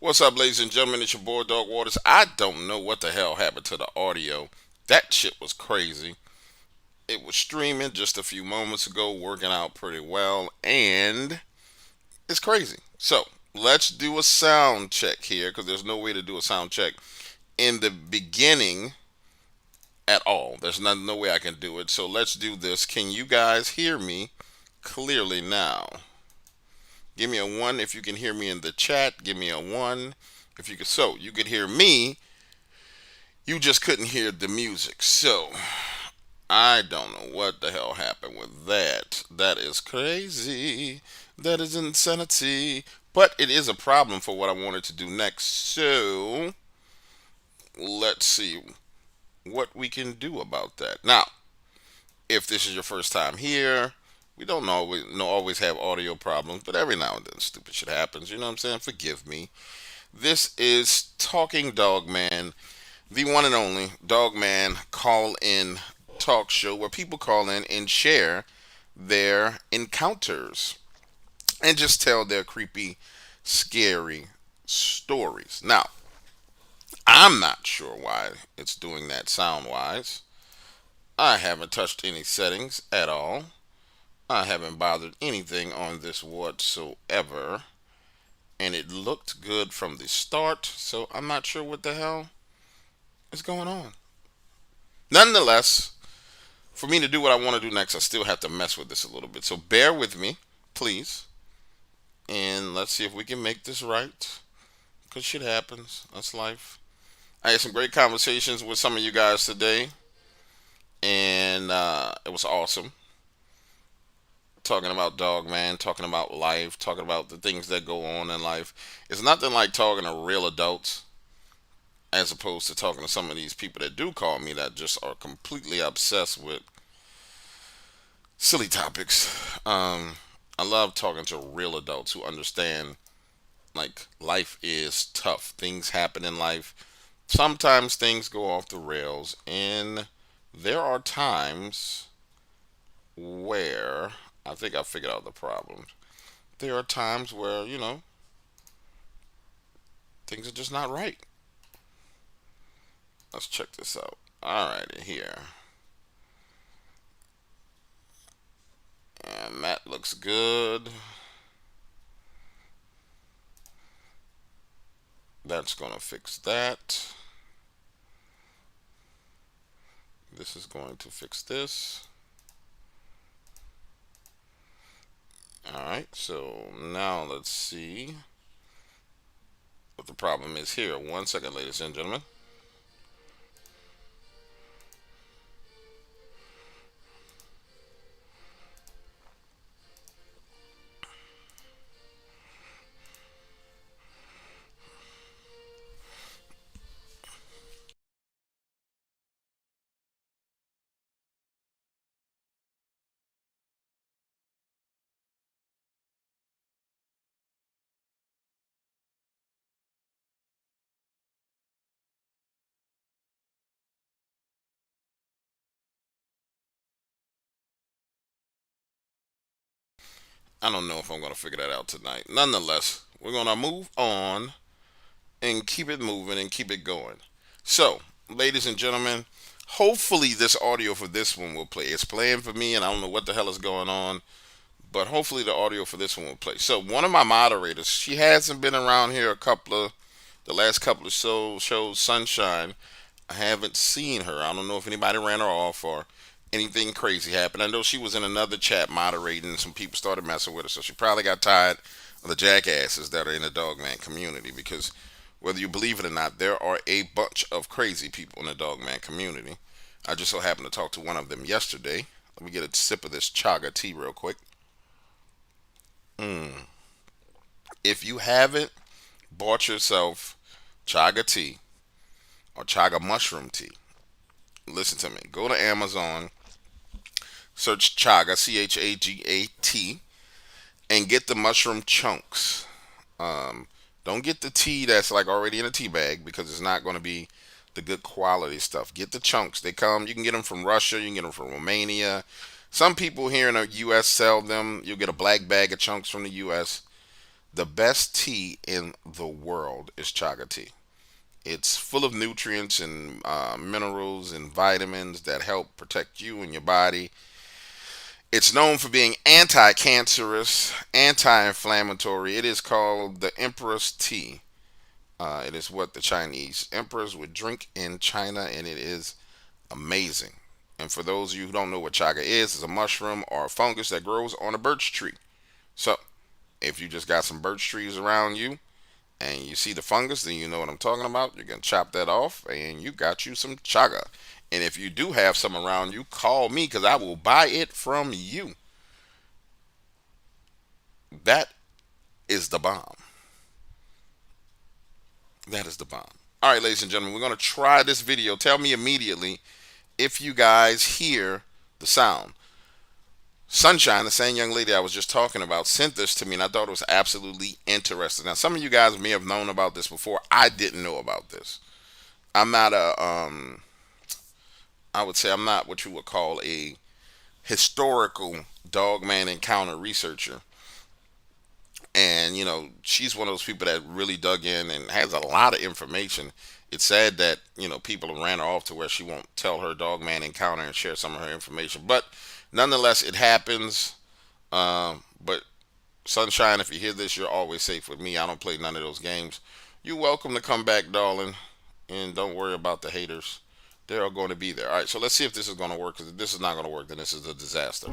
What's up, ladies and gentlemen? It's your boy Dog Waters. I don't know what the hell happened to the audio. That shit was crazy. It was streaming just a few moments ago, working out pretty well, and it's crazy. So, let's do a sound check here because there's no way to do a sound check in the beginning at all. There's no way I can do it. So, let's do this. Can you guys hear me clearly now? Give me a one if you can hear me in the chat. Give me a one if you could. So, you could hear me. You just couldn't hear the music. So, I don't know what the hell happened with that. That is crazy. That is insanity. But it is a problem for what I wanted to do next. So, let's see what we can do about that. Now, if this is your first time here, we don't always have audio problems, but every now and then stupid shit happens. You know what I'm saying? Forgive me. This is Talking Dogman, the one and only Dogman call in talk show where people call in and share their encounters and just tell their creepy, scary stories. Now, I'm not sure why it's doing that sound wise. I haven't touched any settings at all. I haven't bothered anything on this whatsoever. And it looked good from the start, so I'm not sure what the hell is going on. Nonetheless, for me to do what I want to do next, I still have to mess with this a little bit. So bear with me, please. And let's see if we can make this right. Because shit happens. That's life. I had some great conversations with some of you guys today. And it was awesome. Talking about Dogman, talking about life, talking about the things that go on in life. It's nothing like talking to real adults as opposed to talking to some of these people that do call me that just are completely obsessed with silly topics. I love talking to real adults who understand like life is tough. Things happen in life. Sometimes things go off the rails, and there are times where I think I figured out the problem. There are times where, things are just not right. Let's check this out. Alrighty, here. And that looks good. That's going to fix that. This is going to fix this. Alright, so now let's see what the problem is here. 1 second, ladies and gentlemen. I don't know if I'm going to figure that out tonight. Nonetheless, we're going to move on and keep it moving and keep it going. So, ladies and gentlemen, hopefully this audio for this one will play. It's playing for me, and I don't know what the hell is going on, but hopefully the audio for this one will play. So, one of my moderators, she hasn't been around here the last couple of shows, Sunshine. I haven't seen her. I don't know if anybody ran her off or anything crazy happened. I know she was in another chat moderating, and some people started messing with her, so she probably got tired of the jackasses that are in the Dogman community because whether you believe it or not, there are a bunch of crazy people in the Dogman community. I just so happened to talk to one of them yesterday. Let me get a sip of this Chaga tea real quick. Mm. If you haven't bought yourself Chaga tea or Chaga Mushroom Tea, listen to me. Go to Amazon, search Chaga, Chagat, and get the mushroom chunks. Um, don't get the tea that's like already in a tea bag because it's not going to be the good quality stuff. Get the chunks. They come. You can get them from Russia. You can get them from Romania. Some people here in the U.S. sell them. You'll get a black bag of chunks from the U.S. The best tea in the world is chaga tea. It's full of nutrients and minerals and vitamins that help protect you and your body. It's known for being anti-cancerous, anti-inflammatory. It is called the Emperor's Tea. It is what the Chinese emperors would drink in China, and it is amazing. And for those of you who don't know what chaga is, it's a mushroom or a fungus that grows on a birch tree. So, if you just got some birch trees around you and you see the fungus, then you know what I'm talking about. You can chop that off and you got you some chaga. And if you do have some around you, call me because I will buy it from you. That is the bomb. That is the bomb. All right, ladies and gentlemen, we're going to try this video. Tell me immediately if you guys hear the sound. Sunshine, the same young lady I was just talking about, sent this to me, and I thought it was absolutely interesting. Now, some of you guys may have known about this before. I didn't know about this. I'm not I would say I'm not what you would call a historical Dogman encounter researcher. And, she's one of those people that really dug in and has a lot of information. It's sad that, people ran her off to where she won't tell her Dogman encounter and share some of her information. But nonetheless, it happens. But Sunshine, if you hear this, you're always safe with me. I don't play none of those games. You're welcome to come back, darling. And don't worry about the haters. They're all going to be there. All right, so let's see if this is going to work. Because if this is not going to work, then this is a disaster.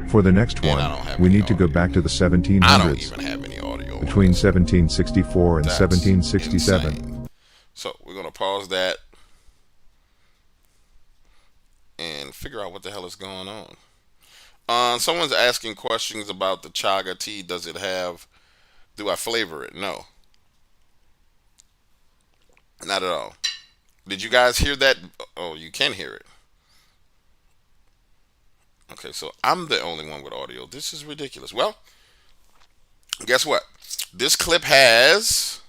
For the next one, we need to go back to the 1700s. I don't even have any audio. Between 1764 and That's 1767. insane. So we're going to pause that and figure out what the hell is going on. Someone's asking questions about the chaga tea. Do I flavor it? No. Not at all. Did you guys hear that? Oh, you can hear it. Okay, so I'm the only one with audio. This is ridiculous. Well, guess what? This clip has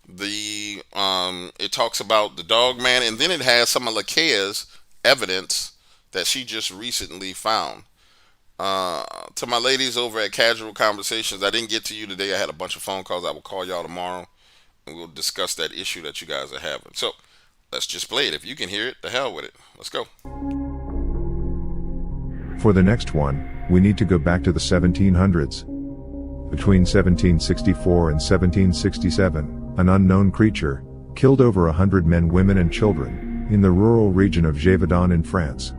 it talks about the Dogman, and then it has some of Lakea's evidence that she just recently found. To my ladies over at Casual Conversations, I didn't get to you today. I had a bunch of phone calls. I will call y'all tomorrow, and we'll discuss that issue that you guys are having. So, let's just play it. If you can hear it, the hell with it. Let's go. For the next one, we need to go back to the 1700s. Between 1764 and 1767, an unknown creature killed over 100 men, women and children in the rural region of Gévaudan in France.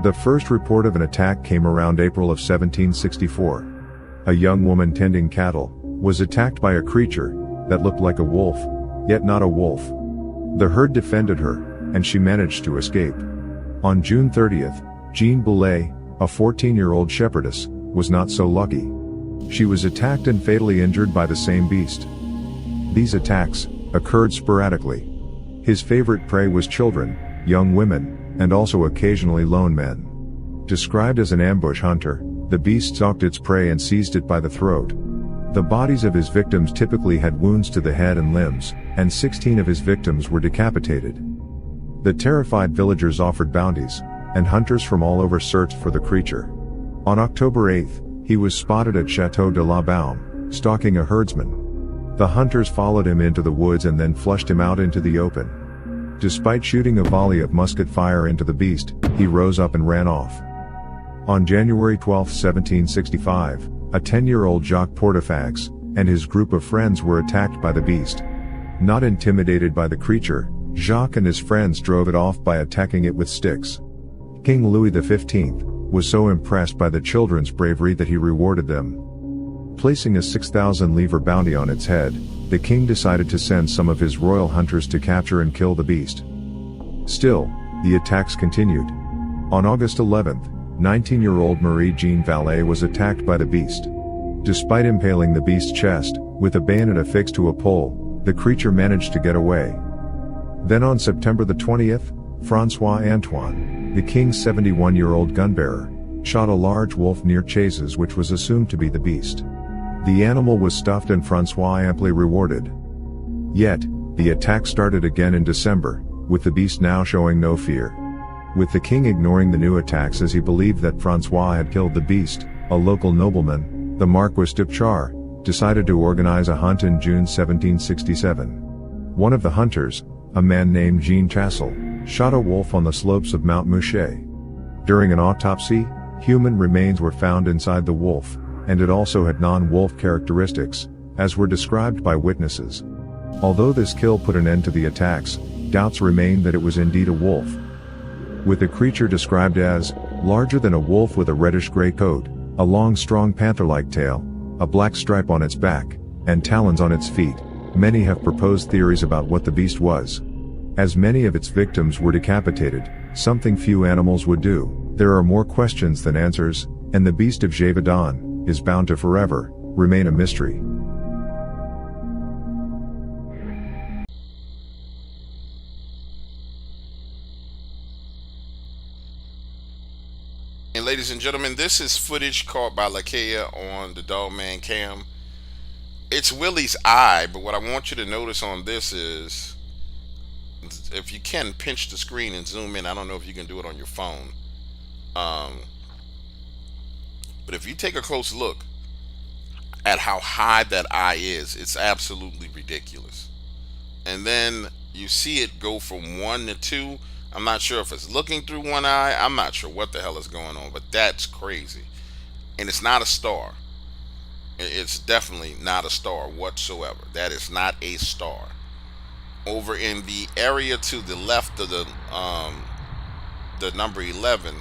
The first report of an attack came around April of 1764. A young woman tending cattle was attacked by a creature that looked like a wolf, yet not a wolf. The herd defended her, and she managed to escape. On June 30th, Jean Boulet, a 14-year-old shepherdess, was not so lucky. She was attacked and fatally injured by the same beast. These attacks occurred sporadically. His favorite prey was children, young women, and also occasionally lone men. Described as an ambush hunter, the beast stalked its prey and seized it by the throat. The bodies of his victims typically had wounds to the head and limbs, and 16 of his victims were decapitated. The terrified villagers offered bounties, and hunters from all over searched for the creature. On October 8th, he was spotted at Château de la Baume, stalking a herdsman. The hunters followed him into the woods and then flushed him out into the open. Despite shooting a volley of musket fire into the beast, he rose up and ran off. On January 12, 1765, a 10-year-old Jacques Portefax and his group of friends were attacked by the beast. Not intimidated by the creature, Jacques and his friends drove it off by attacking it with sticks. King Louis XV was so impressed by the children's bravery that he rewarded them. Placing a 6,000 livre bounty on its head, the king decided to send some of his royal hunters to capture and kill the beast. Still, the attacks continued. On August 11th, 19-year-old Marie-Jeanne Vallée was attacked by the beast. Despite impaling the beast's chest with a bayonet affixed to a pole, the creature managed to get away. Then on September the 20th, François Antoine, the king's 71-year-old gunbearer, shot a large wolf near Chazes, which was assumed to be the beast. The animal was stuffed and François amply rewarded. Yet, the attack started again in December, with the beast now showing no fear. With the king ignoring the new attacks as he believed that François had killed the beast, a local nobleman The Marquis de Char decided to organize a hunt in June 1767. One of the hunters, a man named Jean Chassel, shot a wolf on the slopes of Mount Mouchet. During an autopsy, human remains were found inside the wolf, and it also had non-wolf characteristics, as were described by witnesses. Although this kill put an end to the attacks, doubts remained that it was indeed a wolf. With the creature described as larger than a wolf with a reddish-gray coat, a long strong panther-like tail, a black stripe on its back, and talons on its feet, many have proposed theories about what the beast was. As many of its victims were decapitated, something few animals would do, there are more questions than answers, and the beast of Gévaudan is bound to forever remain a mystery. And ladies and gentlemen, this is footage caught by Lakeia on the Dogman cam. It's Willie's eye, but what I want you to notice on this is, if you can pinch the screen and zoom in, I don't know if you can do it on your phone. But if you take a close look at how high that eye is, it's absolutely ridiculous. And then you see it go from 1 to 2. I'm not sure if it's looking through one eye. I'm not sure what the hell is going on, but that's crazy. And it's not a star. It's definitely not a star whatsoever. That is not a star. Over in the area to the left of the number 11,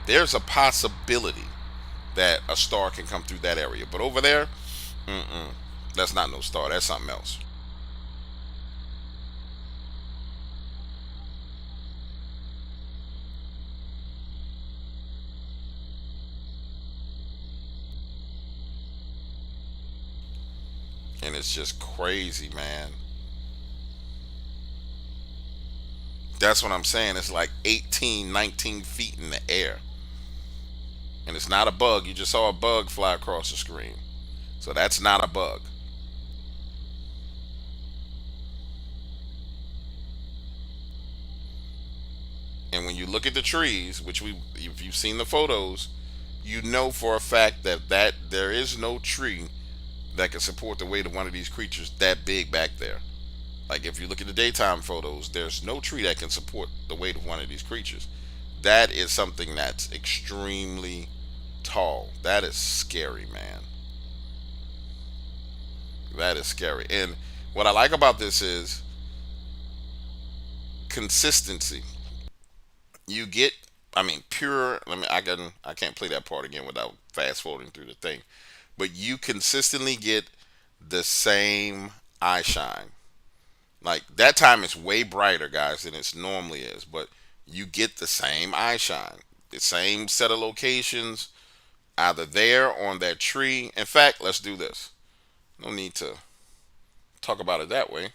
there's a possibility that a star can come through that area. But over there, that's not no star. That's something else. And it's just crazy, man. That's what I'm saying. It's like 18, 19 feet in the air. And it's not a bug. You just saw a bug fly across the screen. So that's not a bug. And when you look at the trees, which if you've seen the photos, you know for a fact that there is no tree that can support the weight of one of these creatures that big back there. Like if you look at the daytime photos, there's no tree that can support the weight of one of these creatures. That is something that's extremely tall. That is scary, man. That is scary. And what I like about this is consistency. You get, I mean, pure. I can't play that part again without fast forwarding through the thing. But you consistently get the same eye shine. Like that time is way brighter, guys, than it normally is. But you get the same eye shine, the same set of locations, either there or on that tree. In fact, let's do this. No need to talk about it that way.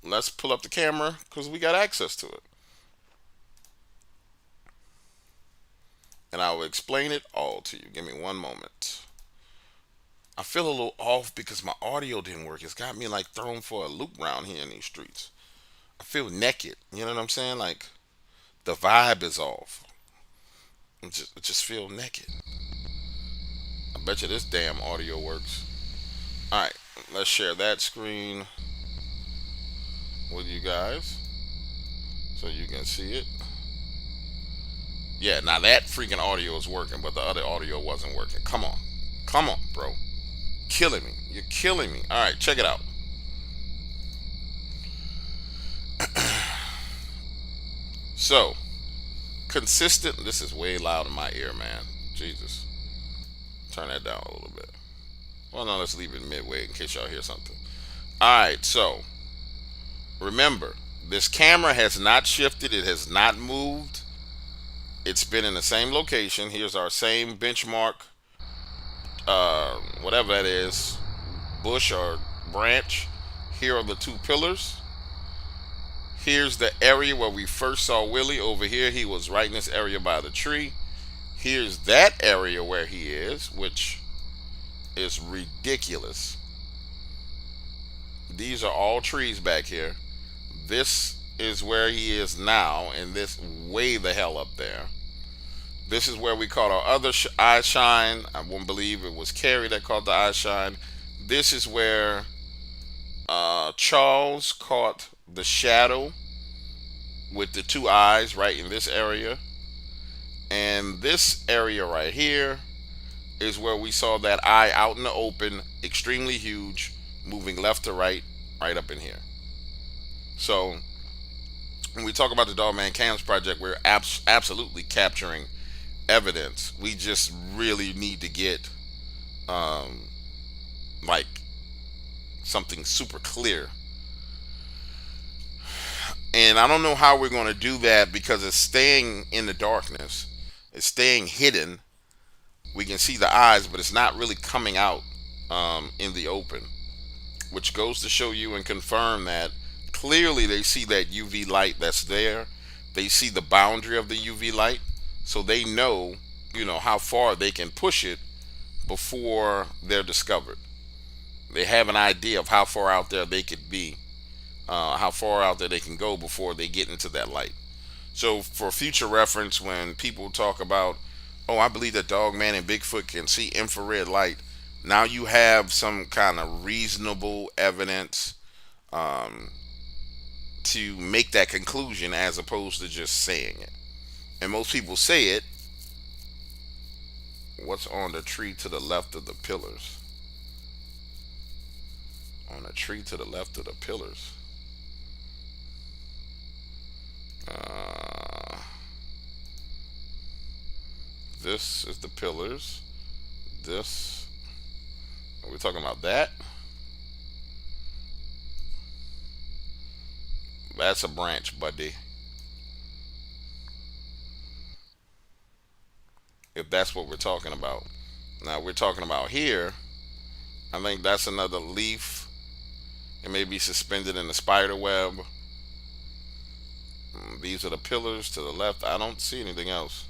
Let's pull up the camera because we got access to it. And I will explain it all to you. Give me one moment. I feel a little off because my audio didn't work. It's got me like thrown for a loop round here in these streets. I feel naked. You know what I'm saying? Like the vibe is off. I just feel naked. I bet you this damn audio works. Alright, let's share that screen with you guys so you can see it. Yeah, now that freaking audio is working, but the other audio wasn't working. Come on. Come on, bro. Killing me. You're killing me. Alright, check it out. So, consistent. This is way loud in my ear, man. Jesus. Turn that down a little bit. Well, no, let's leave it midway in case y'all hear something. Alright, so, remember, this camera has not shifted. It has not moved. It's been in the same location. Here's our same benchmark, whatever that is, bush or branch. Here are the two pillars. Here's the area where we first saw Willie. Over here, he was right in this area by the tree. Here's that area where he is, which is ridiculous. These are all trees back here. This is where he is now, and this way the hell up there. This is where we caught our other eye shine. I won't believe it was Carrie that caught the eye shine. This is where Charles caught the shadow with the two eyes right in this area. And this area right here is where we saw that eye out in the open, extremely huge, moving left to right, right up in here. So when we talk about the Dogman Cams project, we're absolutely capturing evidence. We just really need to get um, like something super clear. And I don't know how we're going to do that because it's staying in the darkness. It's staying hidden. We can see the eyes, but it's not really coming out in the open, which goes to show you and confirm that clearly they see that UV light that's there. They see the boundary of the UV light, so they know, how far they can push it before they're discovered. They have an idea of how far out there they could be, how far out there they can go before they get into that light. So for future reference, when people talk about, oh, I believe that Dogman and Bigfoot can see infrared light, now you have some kind of reasonable evidence um, to make that conclusion as opposed to just saying it. And most people say it. What's on the tree to the left of the pillars? On the tree to the left of the pillars. Uh, this is the pillars. This. Are we talking about that? That's a branch, buddy. If that's what we're talking about. Now we're talking about here. I think that's another leaf. It may be suspended in the spider web. These are the pillars to the left. I don't see anything else.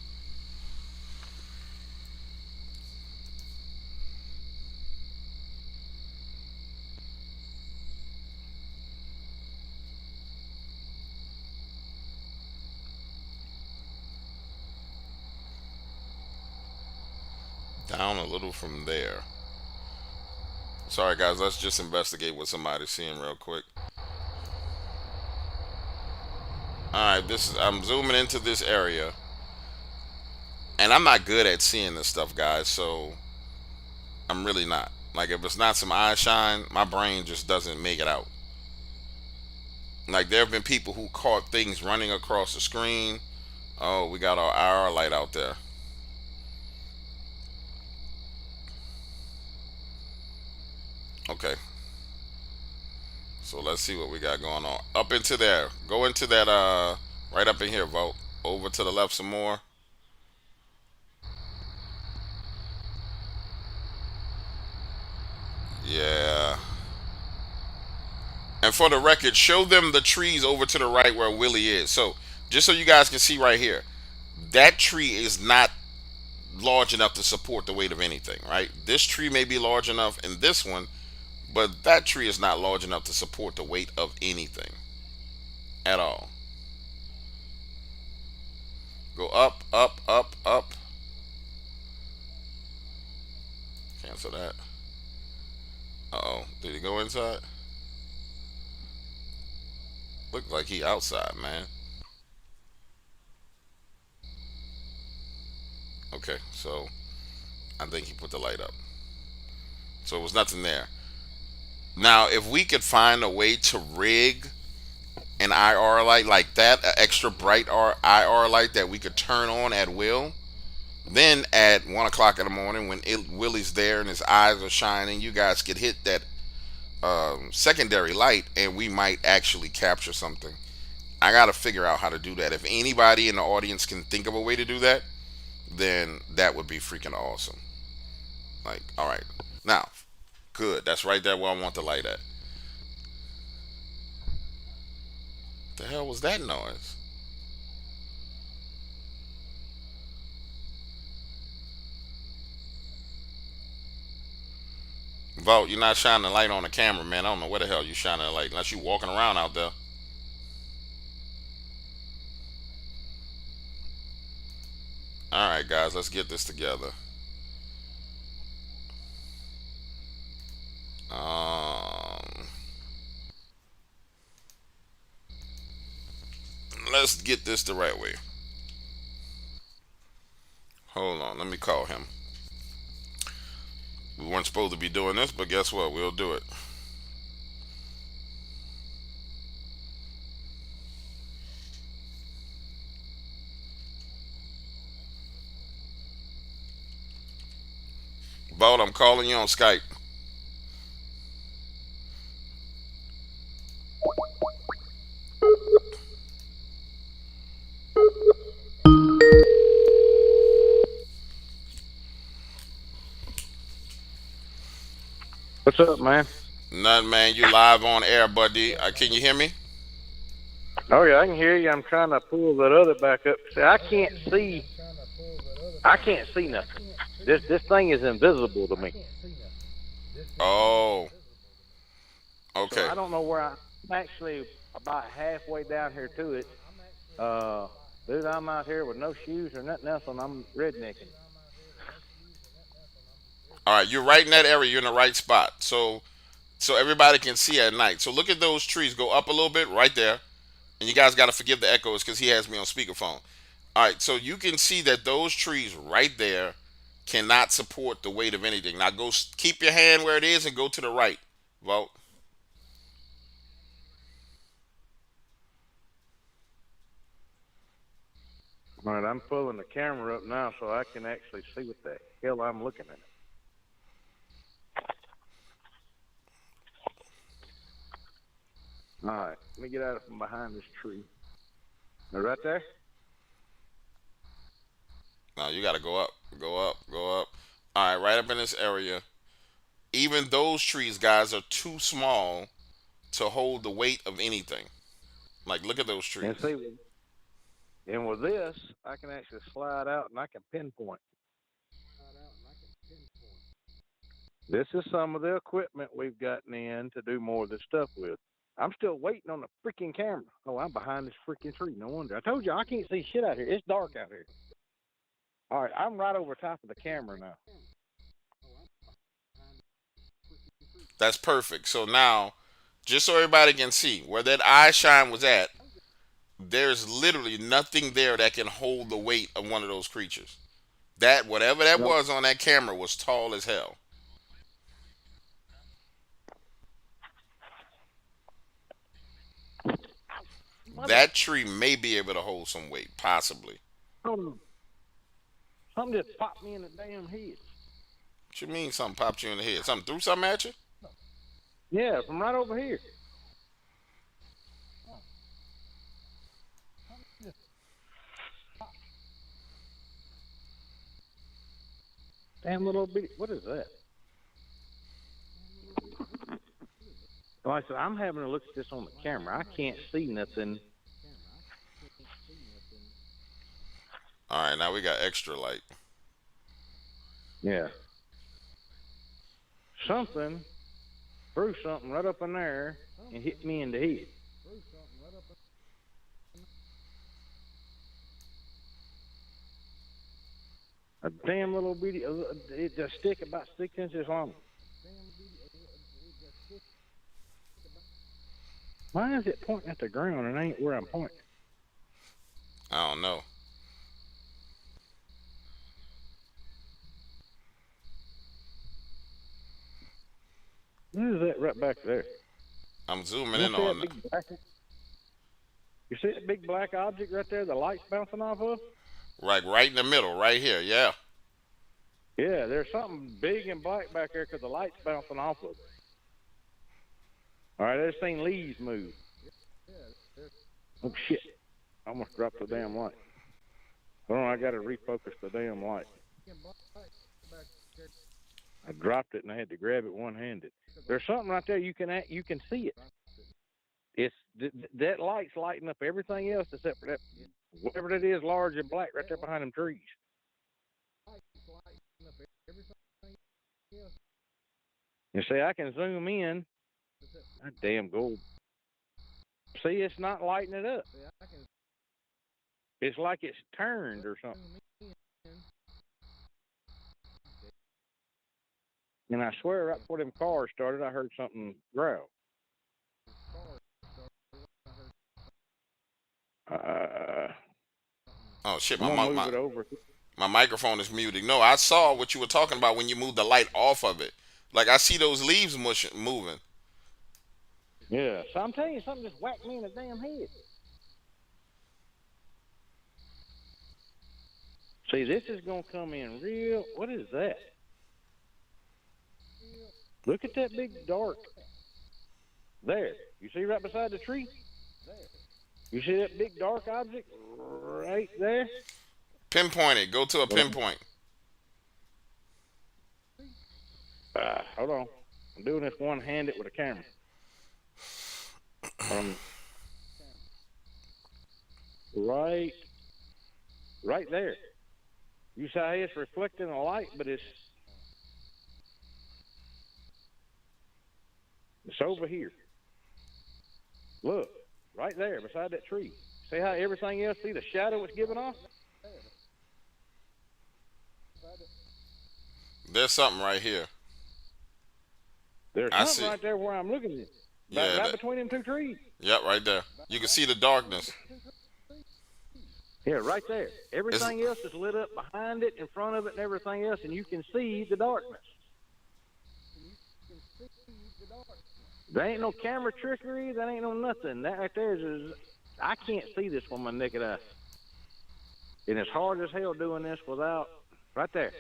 Down a little from there. Sorry guys, let's just investigate what somebody's seeing real quick. Alright, I'm zooming into this area. And I'm not good at seeing this stuff, guys, so I'm really not. Like if it's not some eye shine, my brain just doesn't make it out. Like there have been people who caught things running across the screen. Oh, we got our IR light out there. Okay. So let's see what we got going on. Up into there. Go into that right up in here, Vote. Over to the left some more. Yeah. And for the record, show them the trees over to the right where Willie is. So just so you guys can see right here, that tree is not large enough to support the weight of anything, right? This tree may be large enough in this one, but that tree is not large enough to support the weight of anything at all. Go up, up, up, up. Cancel that. Uh-oh. Did he go inside? Look like he outside, man. Okay, so I think he put the light up. So it was nothing there. Now, if we could find a way to rig an IR light like that, an extra bright IR light that we could turn on at will, then at 1 o'clock in the morning when Willie's there and his eyes are shining, you guys could hit that secondary light and we might actually capture something. I got to figure out how to do that. If anybody in the audience can think of a way to do that, then that would be freaking awesome. Like, all right. Now, good. That's right there where I want the light at. The hell was that noise? Vote, you're not shining a light on the camera, man. I don't know where the hell you shining a light unless you walking around out there. All right, guys, let's get this together. Um, let's get this the right way. Hold on, let me call him. We weren't supposed to be doing this, but guess what? We'll do it. Bolt, I'm calling you on Skype. What's up, man? Nothing, man. You live on air, buddy. Can you hear me? Oh yeah, I can hear you. I'm trying to pull that other back up. See, I can't see. I can't see nothing. This thing is invisible to me. Oh, So okay. I don't know where I'm actually about halfway down here to it. Uh, Dude, I'm out here with no shoes or nothing else, and I'm rednecking. All right, you're right in that area. You're in the right spot. So everybody can see at night. So look at those trees. Go up a little bit, right there. And you guys got to forgive the echoes because he has me on speakerphone. All right, so you can see that those trees right there cannot support the weight of anything. Now go keep your hand where it is and go to the right. Vote. All right, I'm pulling the camera up now so I can actually see what the hell I'm looking at. All right, let me get out from behind this tree. Now, right there? Now you got to go up, go up, go up. All right, right up in this area. Even those trees, guys, are too small to hold the weight of anything. Like, look at those And trees. see, and with this, I can actually slide out and I can pinpoint. This is some of the equipment we've gotten in to do more of this stuff with. I'm still waiting on the freaking camera. Oh, I'm behind this freaking tree. No wonder. I told you I can't see shit out here. It's dark out here. All right, I'm right over top of the camera now. That's perfect. So now, just so everybody can see where that eye shine was at, there's literally nothing there that can hold the weight of one of those creatures. That whatever that Nope. was on that camera was tall as hell. Mother, That tree may be able to hold some weight, possibly. hold on. Something just popped me in the damn head. What you mean something popped you in the head? Something threw something at you? Yeah, from right over here. Damn little bitty. What is that? Like I said, I'm having to look at this on the camera. I can't see nothing. All right, now we got extra light. Yeah. Something threw something right up in there and hit me in the head. A damn little bitty. It's a stick about 6 inches long. Why is it pointing at the ground and ain't where I'm pointing? I don't know. What is that right back there? I'm zooming You in see on that it. big black? You see that big black object right there? The light's bouncing off of? Right in the middle, right here. Yeah. Yeah, there's something big and black back there because the light's bouncing off of it. All right, I've seen leaves move. Oh shit! I almost dropped the damn light. Hold on, I got to refocus the damn light. I dropped it and I had to grab it one-handed. There's something right there you can see it. It's that light's lighting up everything else except for that whatever that is, large and black, right there behind them trees. You see, I can zoom in. That damn gold. See, it's not lighting it up. It's like it's turned or something. And I swear, right before them cars started, I heard something growl. Oh shit, I'm my gonna mic, move it over. my microphone is muted. No, I saw what you were talking about when you moved the light off of it. Like I see those leaves moving. Yeah, so I'm telling you, something just whacked me in the damn head. See, this is gonna come in real. What is that? Look at that big dark. There. You see right beside the tree? You see that big dark object right there? Pinpoint it. Go to a Well, pinpoint. hold on. I'm doing this one-handed with a camera. Um, right, right there. You see how it's reflecting the light, but it's over here. Look, right there beside that tree. See how everything else, see the shadow it's giving off? There's something right here. There's I something see. right there where I'm looking at. Yeah. Right between them two trees. Yep. Right there. You can see the darkness. Yeah, right there. It's, Everything else is lit up behind it, in front of it, and everything else, and you can see the darkness. There ain't no camera trickery. There ain't no nothing. That right there is I can't see this with my naked eye. And it's hard as hell doing this without, right there.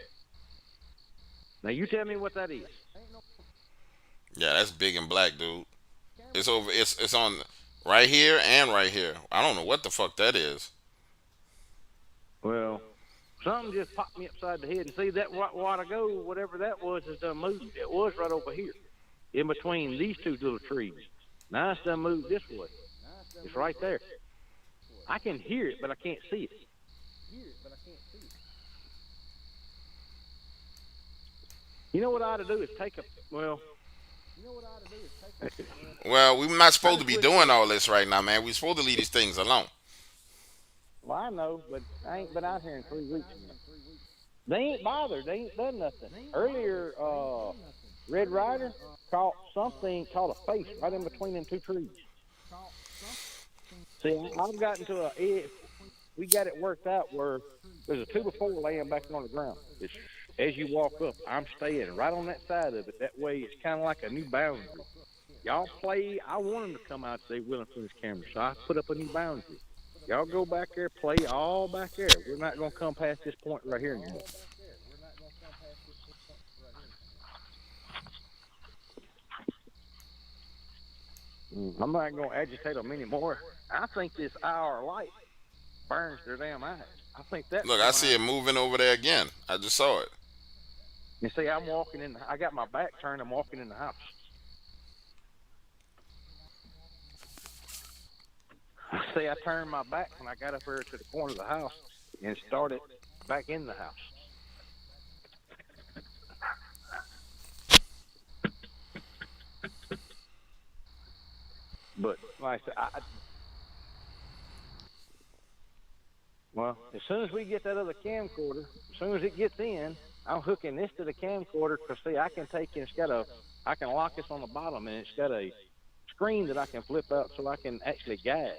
Now you tell me what that is. yeah, that's big and black, dude. It's over. It's on right here and right here. I don't know what the fuck that is. Well, something just popped me upside the head. And see, that while ago, whatever that was, is done moved. It was right over here, in between these two little trees. Now it's done moved this way. It's right there. I can hear it, but I can't see it. You know what I ought to do is take a, well, Well, we're not I supposed to just be wish, doing all this right now, man. We're supposed to leave these things alone. well, I know, but I ain't been out here in 3 weeks now. They ain't bothered. They ain't done nothing. Earlier, Red Rider caught a face right in between them two trees. See, I've gotten to we got it worked out where there's a 2x4 laying back on the ground. It's, as you walk up, I'm staying right on that side of it. That way, it's kind of like a new boundary. Y'all play. I want them to come out and say, willing for this camera, so I put up a new boundary. Y'all go back there, play all back there. We're not going to come past this point right here anymore. I'm not going to agitate them anymore. I think this IR light burns their damn eyes. I think that's Look, I see it moving over there again. I just saw it. You see, I'm walking in. I got my back turned. I'm walking in the house. See, I turned my back when I got up here to the corner of the house and started back in the house. But like I said, well, as soon as we get that other camcorder, as soon as it gets in, I'm hooking this to the camcorder because see, I can take it. I can lock this on the bottom, and it's got a screen that I can flip out so I can actually guide.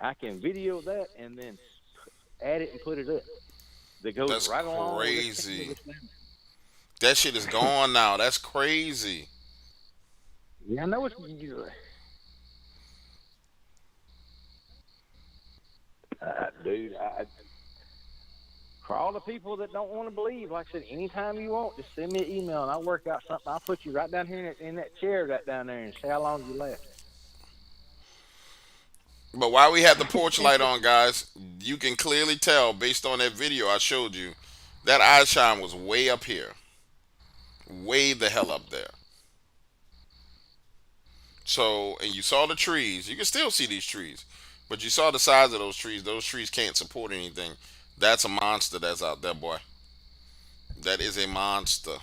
I can video that and then add it and put it up. That goes That's right along with crazy. That shit is gone now. That's crazy. Yeah, I know it's dude. For all the people that don't want to believe, like I said, anytime you want, just send me an email and I'll work out something. I'll put you right down here in that chair right down there and see how long you last. But while we had the porch light on, guys, you can clearly tell based on that video I showed you that eye shine was way up here, way the hell up there. So, and you saw the trees. You can still see these trees, but you saw the size of those trees. Those trees can't support anything. That's a monster that's out there, boy. That is a monster.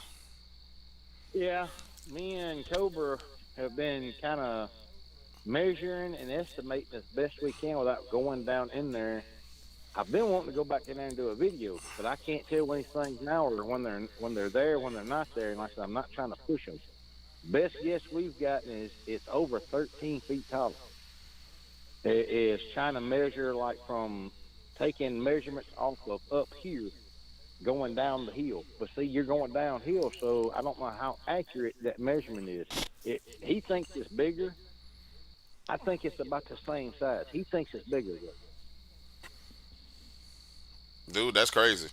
Yeah, me and Cobra have been kind of measuring and estimating as best we can without going down in there I've been wanting to go back in there and do a video, but I can't tell when these things now or when they're there, when they're not there. And like I said, I'm not trying to push them. Best guess we've gotten is it's over 13 feet tall. It is trying to measure like from taking measurements off of up here going down the hill. But see, you're going downhill, so I don't know how accurate that measurement is. He thinks it's bigger. I think it's about the same size. He thinks it's bigger Dude, that's crazy.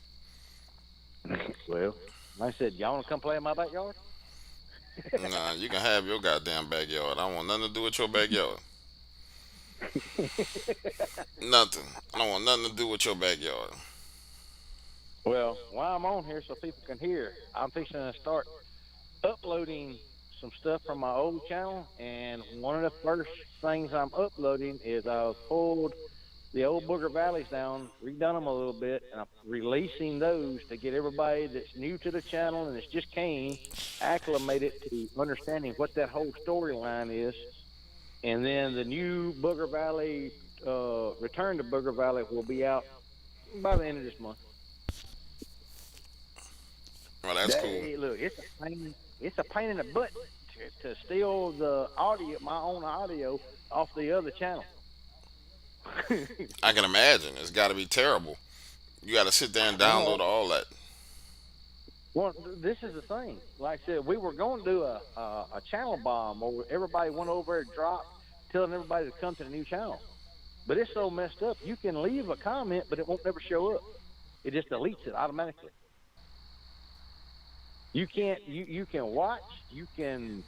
though. Well, like I said, y'all want to come play in my backyard? Nah, you can have your goddamn backyard. I don't want nothing to do with your backyard. Nothing. I don't want nothing to do with your backyard. Well, while I'm on here so people can hear, I'm fixing to start uploading some stuff from my old channel. And one of the first things I'm uploading is I've pulled the old Booger Valleys down, redone them a little bit, and I'm releasing those to get everybody that's new to the channel and that's just came acclimated to understanding what that whole storyline is. And then the new Booger Valley, Return to Booger Valley, will be out by the end of this month. Well, that's cool. Hey, look, it's a pain in the butt to steal the audio, my own audio, off the other channel. I can imagine. It's got to be terrible. You got to sit there and download Well, all that. well, this is the thing. Like I said, we were going to do a channel bomb, or everybody went over and dropped, telling everybody to come to the new channel. But it's so messed up. You can leave a comment, but it won't never show up. It just deletes it automatically. You can't. You can watch. You can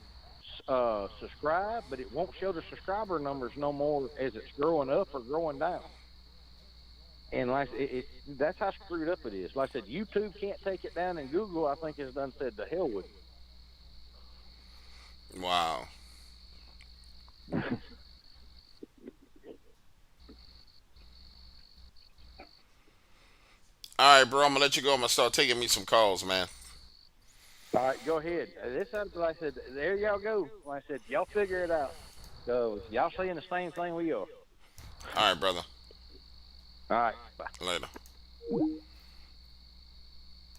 subscribe, but it won't show the subscriber numbers no more as it's growing up or growing down. And like that's how screwed up it is. Like I said, YouTube can't take it down, and Google, I think, has done said the hell with Wow. it. All right, bro. I'm gonna let you go. I'm gonna start taking me some calls, man. All right, go ahead. This, like I said, there y'all go. Like I said, y'all figure it out. So y'all saying the same thing we are. All right, brother. All right, bye. Later.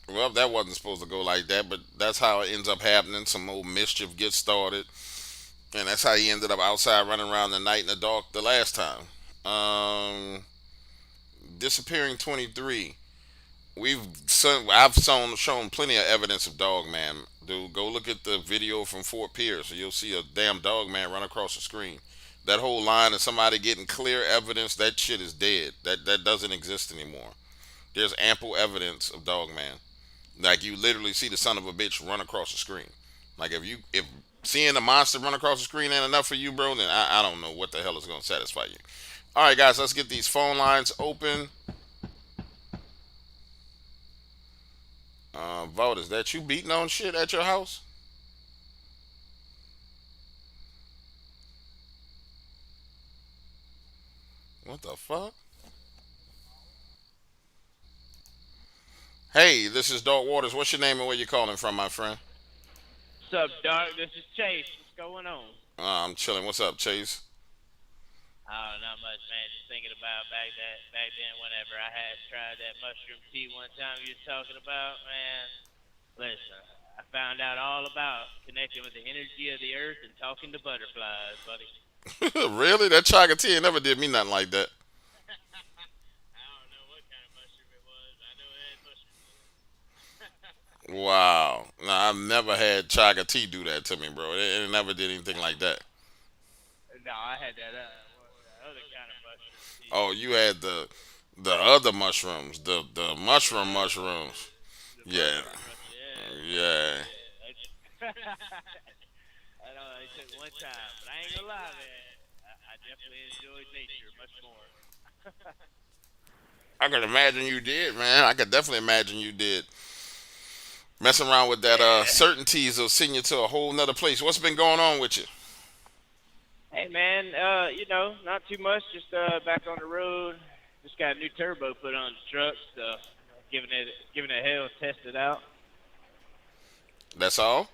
Well, that wasn't supposed to go like that, but that's how it ends up happening. Some old mischief gets started, and that's how he ended up outside running around the night in the dark the last time. Um, Disappearing 23. I've shown plenty of evidence of Dogman. Dude, go look at the video from Fort Pierce, and you'll see a damn Dogman run across the screen. That whole line of somebody getting clear evidence, that shit is dead. That doesn't exist anymore. There's ample evidence of Dogman. Like you literally see the son of a bitch run across the screen. Like if seeing a monster run across the screen ain't enough for you, bro, then I don't know what the hell is gonna satisfy you. All right, guys, let's get these phone lines open. Vote, is that you beating on shit at your house? What the fuck? Hey, this is Dark Waters. What's your name and where you calling from, my friend? What's up, Doc? This is Chase. What's going on? I'm chilling. What's up, Chase? Oh, not much, man. Just thinking about back then, whenever I had tried that mushroom tea one time you was talking about, man. Listen, I found out all about connecting with the energy of the earth and talking to butterflies, buddy. Really? That Chaga tea never did me nothing like that. I don't know what kind of mushroom it was. I know it had mushrooms in it. Wow. No, I've never had Chaga tea do that to me, bro. It never did anything like that. No, I had that other kind of mushroom tea. Oh, you had the other mushrooms, the mushroom mushrooms. The Yeah, mushroom mushroom. Yeah, yeah. yeah. I know it took one time, but I ain't gonna lie, man. I definitely enjoyed nature much more. I could imagine you did, man. I could definitely imagine you did. Messing around with that Yeah. certainties will send you to a whole nother place. What's been going on with you? Hey man, not too much. Just back on the road. Just got a new turbo put on the truck, so giving it a hell, test it out. That's all?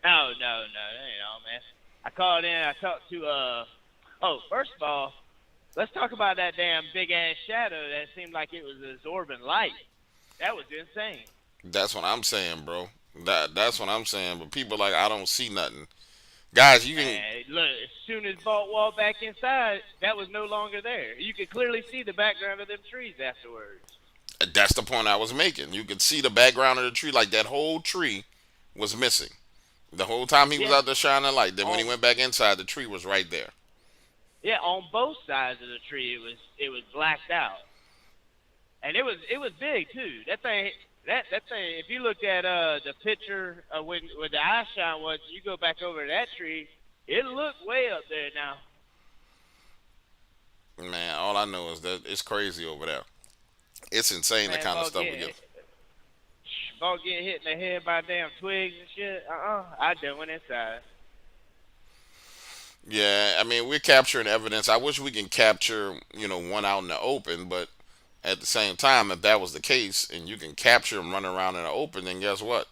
No, no, no, that ain't all, man. I called in. I talked to. Oh, first of all, let's talk about that damn big ass shadow that seemed like it was absorbing light. That was insane. That's what I'm saying, bro. That's what I'm saying. But people like I don't see nothing. Guys, you can. Man, look, as soon as Bolt walked back inside, that was no longer there. You could clearly see the background of them trees afterwards. That's the point I was making. You could see the background of the tree, like that whole tree was missing. The whole time he was Yeah, out there shining light. Then when he on went back inside, the tree was right there. yeah, on both sides of the tree, it was blacked out, and it was big too. That thing. If you looked at the picture of when the eye shine was, you go back over to that tree, it looked way up there now. Man, all I know is that it's crazy over there. It's insane the Man, kind of stuff we get. Ball getting hit in the head by damn twigs and shit. I done went inside. Yeah, I mean we're capturing evidence. I wish we can capture, one out in the open, but at the same time, if that was the case, and you can capture them running around in the open, then guess what?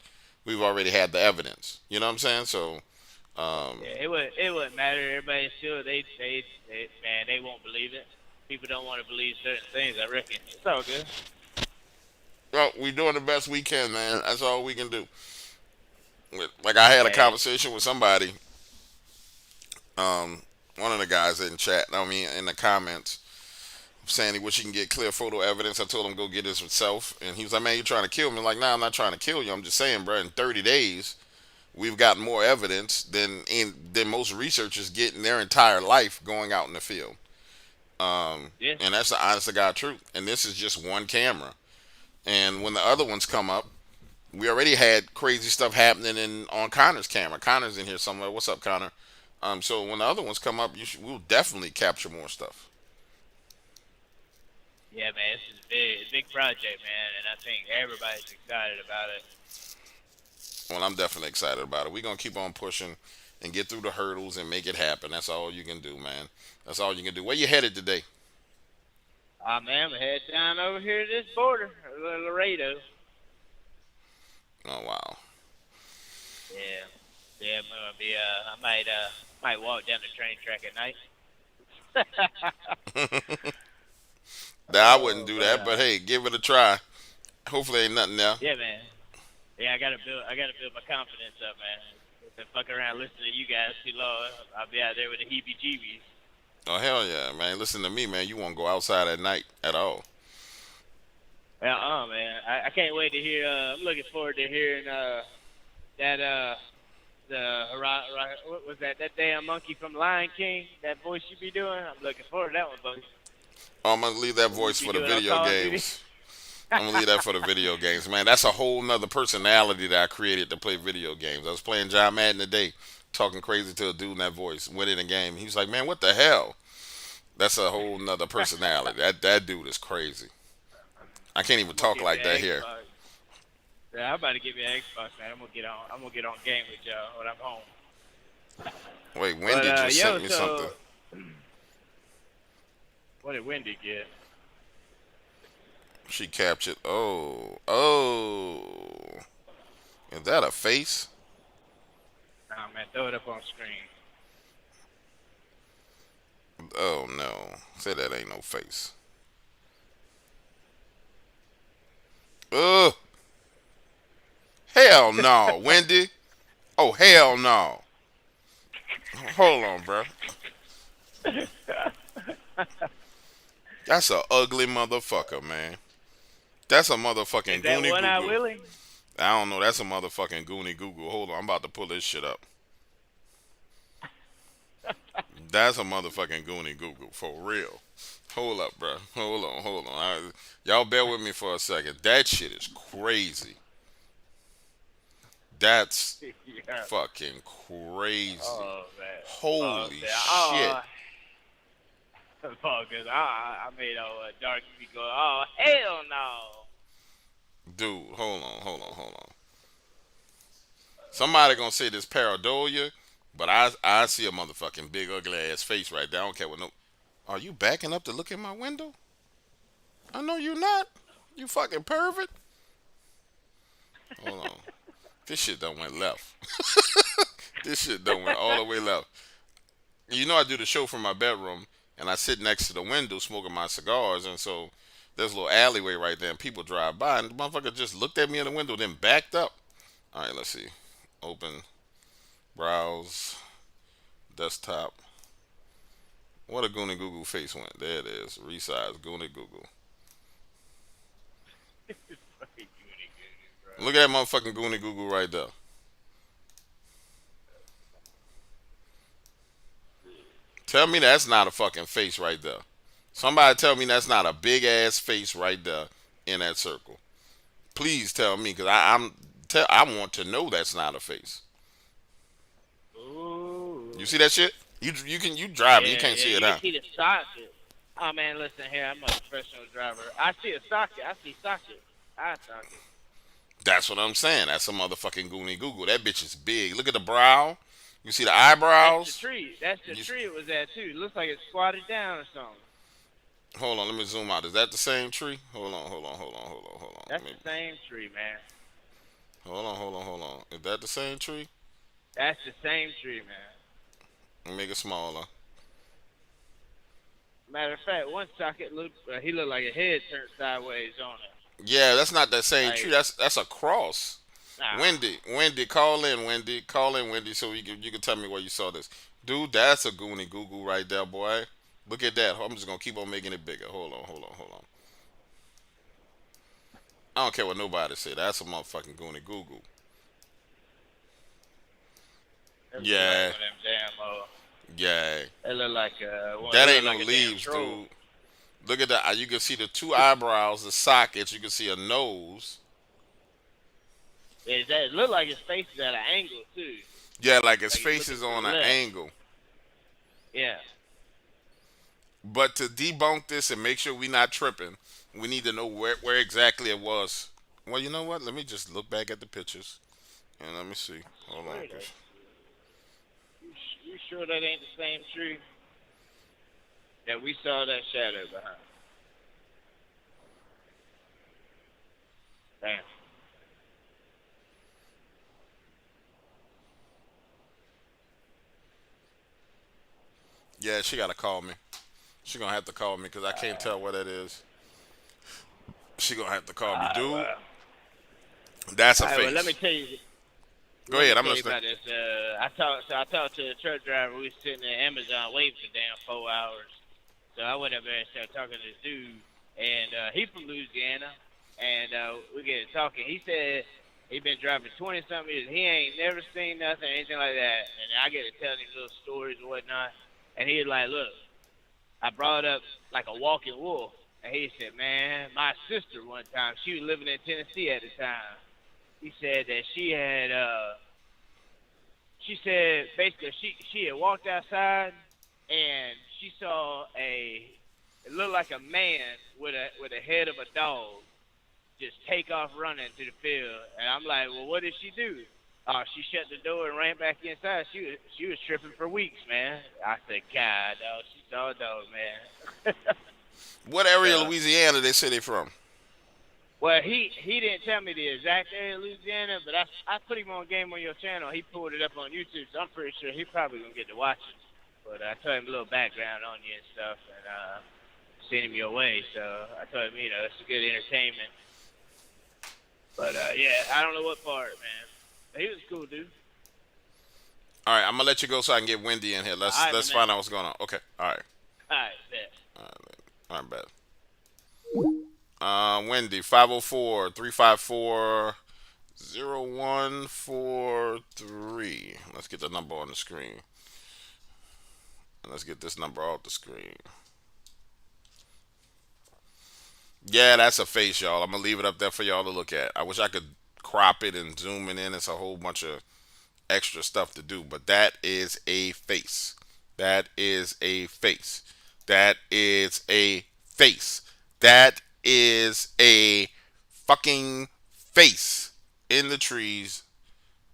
We've already had the evidence. You know what I'm saying? So, Yeah, it wouldn't matter. Everybody still man, they won't believe it. People don't want to believe certain things. I reckon it's all good. well, we're doing the best we can, man. That's all we can do. Like I had a Man, conversation with somebody, um, one of the guys in chat. I mean, in the comments, saying he wish he can get clear photo evidence. I told him go get this himself, and he was like, "Man, you trying to kill me?" I'm like, "Nah, I'm not trying to kill you. I'm just saying, bro. In 30 days, we've gotten more evidence than most researchers get in their entire life going out in the field. yeah, And that's the honest to God truth. And this is just one camera. And when the other ones come up, we already had crazy stuff happening on Connor's camera. Connor's in here somewhere. What's up, Connor? So when the other ones come up, we'll definitely capture more stuff. yeah, man. This is a big project, man, and I think everybody's excited about it. Well, I'm definitely excited about it. We're gonna keep on pushing and get through the hurdles and make it happen. That's all you can do, man. That's all you can do. Where you headed today? Man, we head down over here to this border, Laredo. Oh wow. Yeah, yeah. I'm gonna be. I might walk down the train track at night. Nah, I wouldn't Oh, do but that, but hey, give it a try. Hopefully, ain't nothing there. yeah, man. Yeah, I gotta build my confidence up, man. If I fuck around listening to you guys too long, I'll be out there with the heebie-jeebies. Oh hell yeah, man! Listen to me, man. You won't go outside at night at all. Man. I can't wait to hear. I'm looking forward to hearing that what was that? That damn monkey from Lion King. That voice you be doing. I'm looking forward to that one, buddy. Oh, I'm gonna leave that You voice be for the doing on video Call of Duty. games. I'm gonna leave that for the video games, man. That's a whole nother personality that I created to play video games. I was playing John Madden today, talking crazy to a dude in that voice, winning a game. He was like, "Man, what the hell?" That's a whole nother personality. That dude is crazy. I can't even I'm gonna talk get me like that an here. Xbox. Yeah, I'm about to get me an Xbox, man. I'm gonna get on game with y'all when I'm home. Wait, But Wendy just yo, sent me so something. what did Wendy get? She captured. Oh, is that a face? Nah, man, throw it up on screen. Oh no, say that ain't no face. Ugh, hell no, Wendy. Oh hell no. Hold on, bro. That's a ugly motherfucker, man. That's a Is motherfucking that goony One Eye goo goo. Willie? I don't know. That's a motherfucking goony goo goo. Hold on, I'm about to pull this shit up. That's a motherfucking goony goo goo for real. Hold up, bro. Hold on. Y'all bear with me for a second. That shit is crazy. That's Yeah. fucking crazy. Oh man. Oh Holy man. shit. Oh, cause I made dark me go. Oh hell no. Dude, hold on. Somebody gonna say this pareidolia, but I see a motherfucking big ugly ass face right there. I don't care what no. Are you backing up to look in my window? I know you're not. You fucking pervert. Hold on. This shit done went left. This shit done went all the way left. You know I do the show from my bedroom, and I sit next to the window smoking my cigars, and so there's a little alleyway right there, and people drive by, and the motherfucker just looked at me in the window, then backed up. All right, let's see. Open, browse, desktop. What a Goonie Google face went. There it is. Resize Goonie Google. Fucking goody goody, bro. Look at that motherfucking Goonie Google right there. Tell me that's not a fucking face right there. Somebody tell me that's not a big ass face right there in that circle. Please tell me, cause I want to know that's not a face. Ooh. You see that shit? You driving, you Yeah, can't yeah, see it you can now. see the socket. Oh man, listen here, I'm a professional driver. I see a socket. I see socket. I socket. That's what I'm saying. That's a motherfucking Goonie Google. That bitch is big. Look at the brow. You see the That's the eyebrows. tree. That's the You, tree it was at too. Looks like it squatted down or something. hold on, let me zoom out. Is that the same tree? That's Let me, the same tree, man. hold on. Is that the same tree? That's the same tree, man. Let me make it smaller. Matter of fact, one socket looked he looked like a head turned sideways on it. Yeah, that's not that same tree. Like, That's a cross. nah. Wendy, call in, Wendy, call in, Wendy, so you can tell me where you saw this, dude. That's a Goonie Google right there, boy. Look at that. I'm just gonna keep on making it bigger. Hold on. I don't care what nobody say. That's a motherfucking Goonie Google. That look like Yeah, one of them damn yeah. that look like That it look ain't no like a damn leaves, troll. dude. Look at that. You can see the two eyebrows, the sockets. You can see a nose. It look like his face is at an angle too. Yeah, like his Like he's face looking is to on the an left. angle. Yeah. But to debunk this and make sure we not tripping, we need to know where exactly it was. Well, you know what? Let me just look back at the pictures and let me see. Hold on. Swear that. You sure that ain't the same tree that we saw that shadow behind? Damn. Yeah, she gotta call me. She gonna have to call me because I can't tell what that is. She gonna have to call me, dude. Well. That's All a right. Well, let me face. tell you. Go Let me ahead. I'm tell you listening. about this. I talked to the truck driver. We was sitting in Amazon waiting for damn 4 hours. So I went up there and started talking to this dude, and he from Louisiana, and we get to talking. He said he been driving 20 something years. He ain't never seen nothing, anything like that. And I get to telling him little stories and whatnot. And he was like, look, I brought up like a walking wolf. And he said, man, my sister one time, she was living in Tennessee at the time. He said that she said basically she had walked outside and she saw it looked like a man with a head of a dog just take off running to the field. And I'm like, well, what did she do? She shut the door and ran back inside. She was tripping for weeks, man. I said, God, dog, she saw a dog, man. What area of So, Louisiana they say they from? well, he didn't tell me the exact area of Louisiana, but I put him on Game on Your Channel. He pulled it up on YouTube, so I'm pretty sure he probably gonna get to watch it. But I told him a little background on you and stuff, and sent him your way. So I told him, it's a good entertainment. But yeah, I don't know what part, man. But he was a cool dude. All right, I'm gonna let you go so I can get Wendy in here. All right, my Let's man. find out what's going on. Okay. All right. All right, bet. All right, bet. Wendy, 504-354-0143. Let's get the number on the screen. And let's get this number off the screen. Yeah, that's a face, y'all. I'm gonna leave it up there for y'all to look at. I wish I could crop it and zoom it in. It's a whole bunch of extra stuff to do, but that is a face. That is a face. That is a face. That is a fucking face in the trees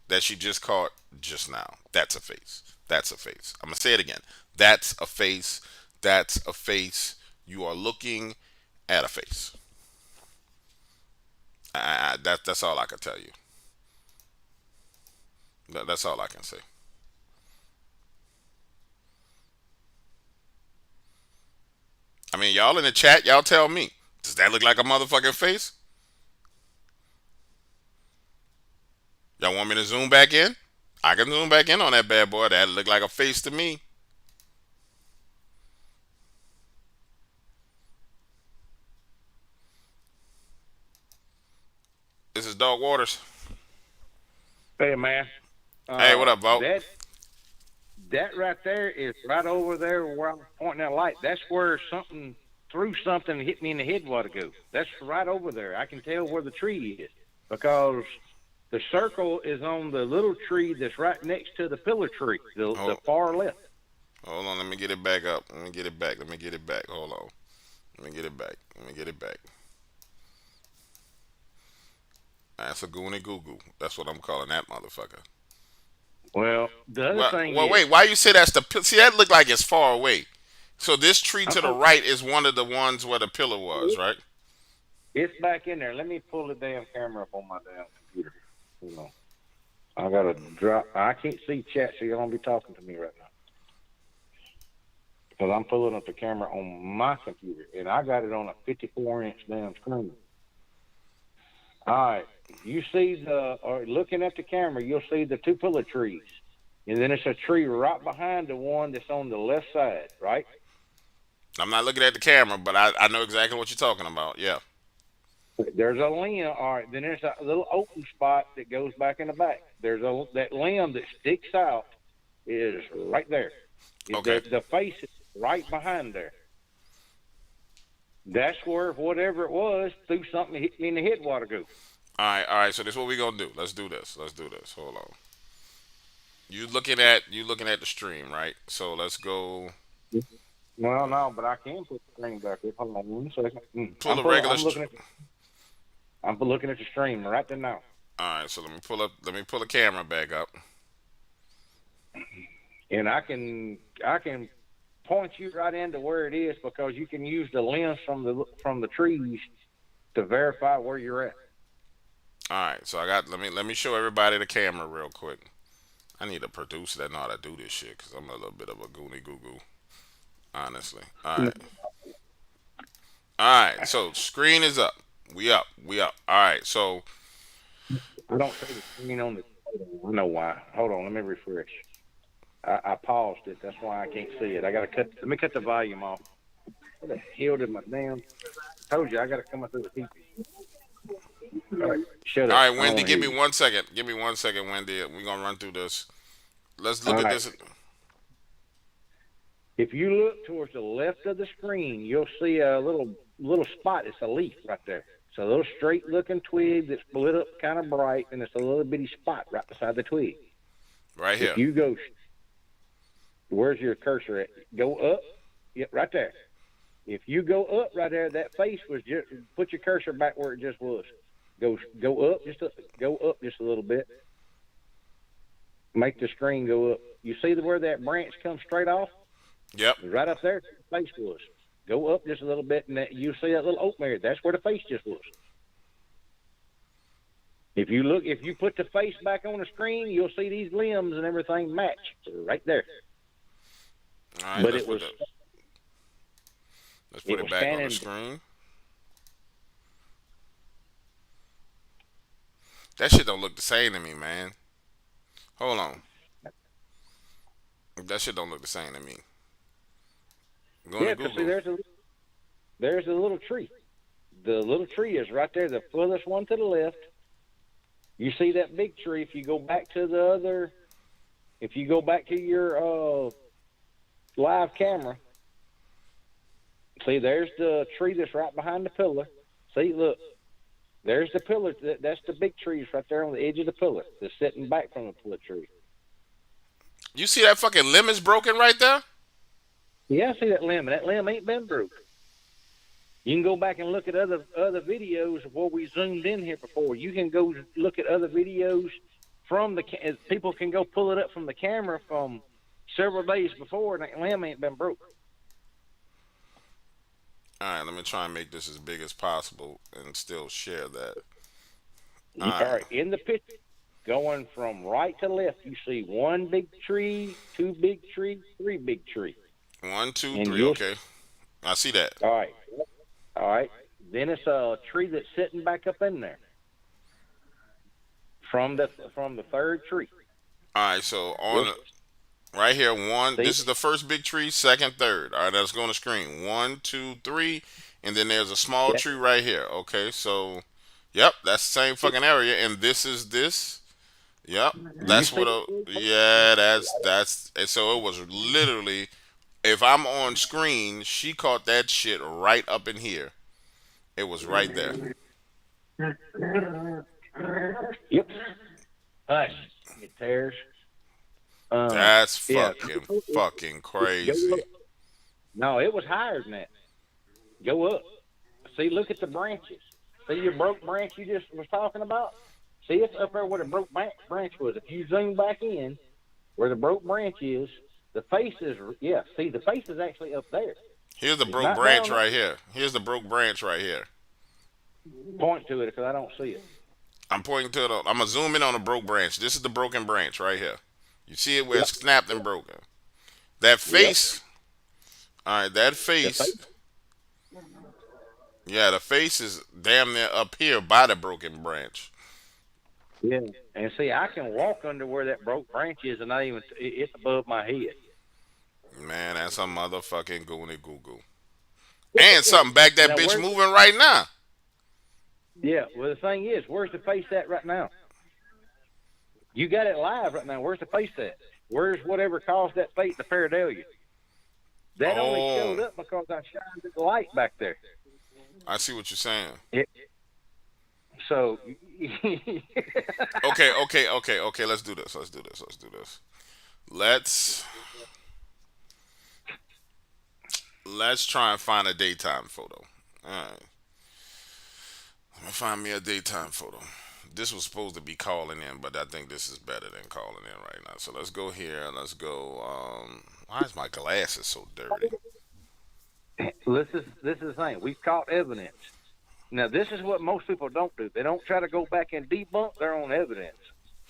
that she just caught just now. That's a face. That's a face. I'm gonna say it again. That's a face. That's a face. You are looking at a face. That's all I can tell you. That's all I can say. mean, y'all in the chat, y'all tell me. Does that look like a motherfucking face? Y'all want me to zoom back in? I can zoom back in on that bad boy. That look like a face to me. This is Dog Waters. Hey, man. Hey, what up, Vote? That right there is right over there where I'm pointing that light. That's where something threw something and hit me in the head a while ago. That's right over there. I can tell where the tree is because the circle is on the little tree that's right next to the pillar tree, the far left. Hold on, let me get it back up. Let me get it back. Let me get it back. Hold on. Let me get it back. Let me get it back. That's a goony goo goo. That's what I'm calling that motherfucker. Well, the other thing well, is, wait. Why you say that's the? See, that look like it's far away. So this tree to the right is one of the ones where the pillar was, right? It's back in there. Let me pull the damn camera up on my damn computer. Hold on. I gotta drop. I can't see chat, so you're gonna be talking to me right now. Because I'm pulling up the camera on my computer, and I got it on a 54-inch damn screen. All right, you see or looking at the camera, you'll see the two pillar trees, and then it's a tree right behind the one that's on the left side, right? I'm not looking at the camera, but I know exactly what you're talking about. Yeah. There's a limb. All right, then there's a little open spot that goes back in the back. That limb that sticks out is right there. Okay. The face is right behind there. That's where whatever it was threw something hit me in the head a while ago. All right. So this is what we gonna do. Let's do this. Hold on. You looking at the stream, right? So let's go. Well, no, but I can put the screen back up. Hold on 1 second. Pull the regular. I'm looking at the stream right there now. All right. So let me pull the camera back up. And I can point you right into where it is because you can use the lens from the trees to verify where you're at. All right, so let me show everybody the camera real quick. I need a producer that know how to do this shit because I'm a little bit of a goony goo goo, honestly. All right. So screen is up. We up. All right, so I don't see the screen on the. I know why. Hold on, let me refresh. I paused it. That's why I can't see it. Let me cut the volume off. What the hell did my damn? I told you I got to come up through the people. All right, shut up. All right, Wendy, give me 1 second. Give me 1 second, Wendy. We're gonna run through this. Let's look at this. If you look towards the left of the screen, you'll see a little spot. It's a leaf right there. It's a little straight-looking twig that's lit up kind of bright, and it's a little bitty spot right beside the twig. Right here. If you go, where's your cursor at? Go up. Yep, right there. If you go up right there, that face was just. Put your cursor back where it just was. Go up just a little bit. Make the screen go up. You see where that branch comes straight off? Yep. Right up there, the face was. Go up just a little bit, and you see that little oak area. That's where the face just was. If you put the face back on the screen, you'll see these limbs and everything match right there. All right, but let's put it back on the screen. That shit don't look the same to me, man. Hold on. That shit don't look the same to me. Because see, there's a little tree. The little tree is right there, the furthest one to the left. You see that big tree. If you go back to your live camera, see, there's the tree that's right behind the pillar. See, look, there's the pillar. That's the big trees right there on the edge of the pillar. That's sitting back from the pillar tree. You see that fucking limb is broken right there? Yeah, I see that limb. That limb ain't been broke. You can go back and look at other videos of where we zoomed in here before. You can go look at other videos from people can go pull it up from the camera from several days before, and that limb ain't been broke. All right, let me try and make this as big as possible and still share that. All right, in the picture, going from right to left, you see one big tree, two big trees, three big trees. 1, 2, 3. Okay. I see that. All right. All right. Then it's a tree that's sitting back up in there from the third tree. All right, so You'll on right here, one. see. This is the first big tree, second, third. All right, let's go on the screen. One, two, three, and then there's a small Yeah. tree right here. Okay, so, yep, that's the same fucking area, and this is this. Yep, You that's see what. it? Yeah, that's. And so it was literally, if I'm on screen, she caught that shit right up in here. It was right there. Yep. Hush. It tears. That's Yeah. fucking Go crazy. up. No, it was higher than that. Go up. See, look at the branches. See your broke branch you just was talking about? See, it's up there where the broke branch was. If you zoom back in where the broke branch is, the face is, yeah, see, the face is actually up there. Here's the It's broke not branch down there. right here. Here's the broke branch right here. Point to it because I don't see it. I'm pointing to the. I'm gonna zoom in on the broke branch. This is the broken branch right here. You see it where Yep. it's snapped and broken. That Yep. face. All right, that The face. face. Yeah, the face is damn near up here by the broken branch. Yeah. And see, I can walk under where that broke branch is and not even, it's above my head. Man, that's a motherfucking goony goo goo. And something back that Now, bitch where, moving right now. yeah, well, the thing is, where's the face at right now? You got it live right now. Where's the face at? Where's whatever caused that face, the pareidolia? That only showed Oh, up because I shined the light back there. I see what you're saying. It, so, Okay. Let's do this. Let's let's try and find a daytime photo. All right, let me find me a daytime photo. This was supposed to be calling in, but I think this is better than calling in right now. So let's go here. Let's go. Why is my glasses so dirty? this is the thing. We've caught evidence. Now, this is what most people don't do. They don't try to go back and debunk their own evidence.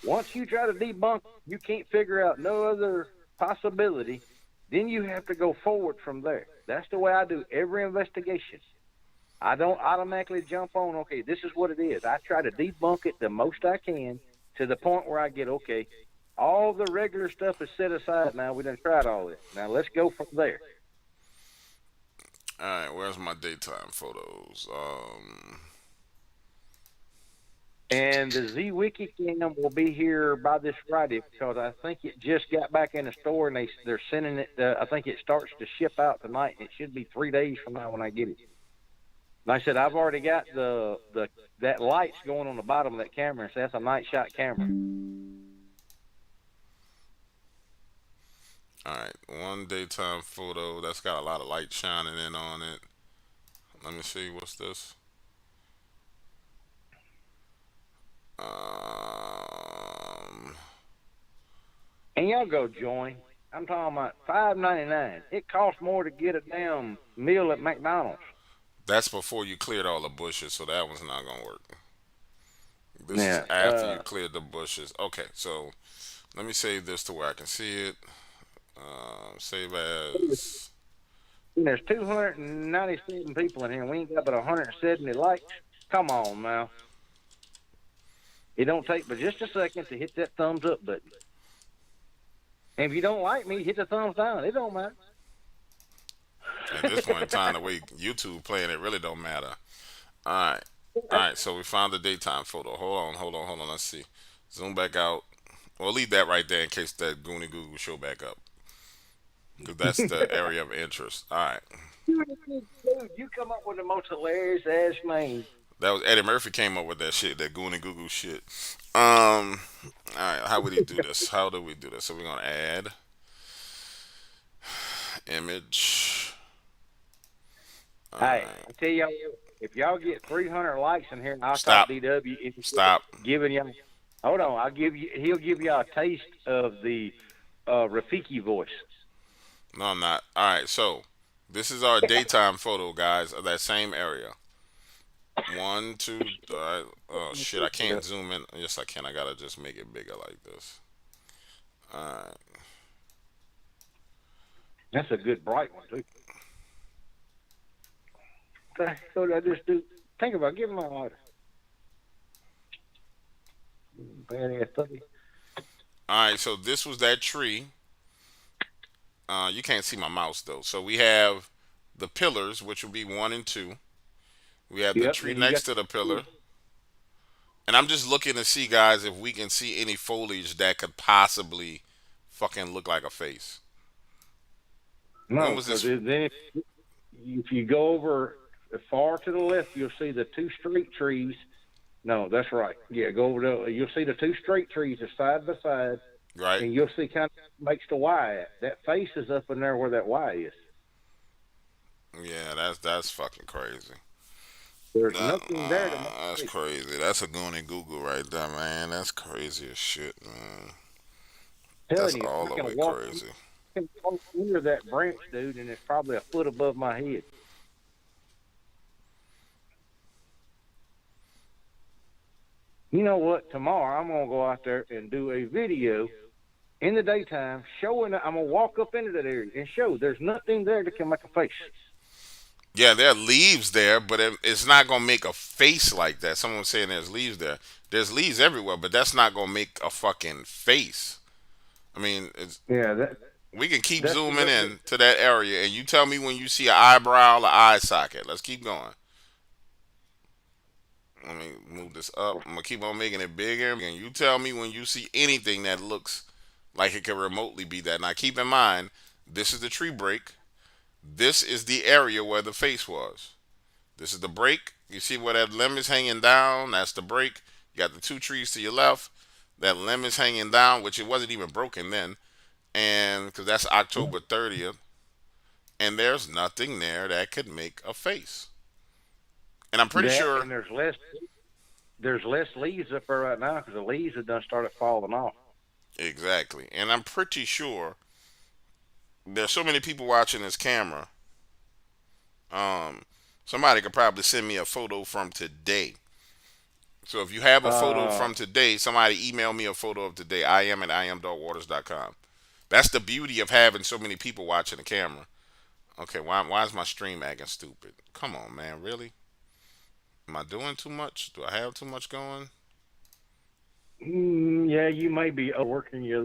Once you try to debunk, you can't figure out no other possibility. Then you have to go forward from there. That's the way I do every investigation. I don't automatically jump on, okay, this is what it is. I try to debunk it the most I can to the point where I get, okay, all the regular stuff is set aside now. We done tried all this. Now let's go from there. All right, where's my daytime photos? And the Z Wiki Cam will be here by this Friday because I think it just got back in the store and they're sending it. I think it starts to ship out tonight. It should be 3 days from now when I get it. Like I said, I've already got the that lights going on the bottom of that camera, so that's a night shot camera. All right, one daytime photo that's got a lot of light shining in on it. Let me see, what's this? Um, And y'all go join. I'm talking about $5.99. It costs more to get a damn meal at McDonald's. that's before you cleared all the bushes, so that one's not gonna work. This is Yeah. after you cleared the bushes. Okay, so let me save this to where I can see it. Save as. There's 297 people in here. And we ain't got but 170 likes. Come on now. It don't take but just a second to hit that thumbs up button. And if you don't like me, hit the thumbs down. It don't matter. At this point in time, the way YouTube playing it really don't matter. All right. So we found the daytime photo. Hold on. Let's see. Zoom back out. Well, leave that right there in case that Goonie Google show back up, because that's the area of interest. All right. Dude, you come up with the most hilarious ass name. That was Eddie Murphy came up with that shit, that Goonie Google shit. Um. All right. How would he do this? How do we do this? So we're gonna add image. All Hey, right. I tell y'all, if y'all get 300 likes in here, I'll call Stop. DW. Stop. Giving y'all, hold on, I'll give you. He'll give y'all a taste of the Rafiki voice. No, I'm not. All right. So this is our daytime photo, guys, of that same area. One, two. All right. Oh shit! I can't zoom in. Yes, I can. I gotta just make it bigger like this. All right. That's a good bright one too. the hell did I just do? Think about it. Give me my lighter. Badass puppy. All right, so this was that tree. You can't see my mouse though. So we have the pillars, which will be one and two. We have the Yep. tree Then you next got to the pillar. And I'm just looking to see, guys, if we can see any foliage that could possibly fucking look like a face. When no, was because this? then if you go over far to the left, you'll see the two straight trees. No, that's right. Yeah, go over to. You'll see the two straight trees are side by side, Right? and you'll see kind of makes the Y at. That face is up in there where that Y is. Yeah, that's fucking crazy. There's That, nothing there to make that's a face. crazy. That's a goon in Google right there, man. That's crazy as shit, man. That's Telling you, all I the can way walk, crazy. can walk near that branch, dude, and it's probably a foot above my head. You know what? Tomorrow I'm gonna go out there and do a video in the daytime showing. I'm gonna walk up into that area and show there's nothing there that can make a face. Yeah, there are leaves there, but it's not gonna make a face like that. Someone was saying there's leaves there. There's leaves everywhere, but that's not gonna make a fucking face. I mean, Yeah, that we can keep that's zooming the, in to that area, and you tell me when you see an eyebrow or eye socket. Let's keep going. Let me move this up. I'm gonna keep on making it bigger, and you tell me when you see anything that looks like it can remotely be that. Now, keep in mind, this is the tree break. This is the area where the face was. This is the break. You see where that limb is hanging down? That's the break. You got the two trees to your left. That limb is hanging down, which it wasn't even broken then, and because that's October 30th, and there's nothing there that could make a face. And I'm pretty that, sure and there's less leaves up there right now because the leaves have done started falling off. exactly, and I'm pretty sure there's so many people watching this camera. Um, Somebody could probably send me a photo from today. So if you have a photo Uh, from today, somebody email me a photo of today. I am at imdogwaters.com. That's the beauty of having so many people watching the camera. Okay, why is my stream acting stupid? Come on, man, really? Am I doing too much? Do I have too much going? yeah, you may be overworking your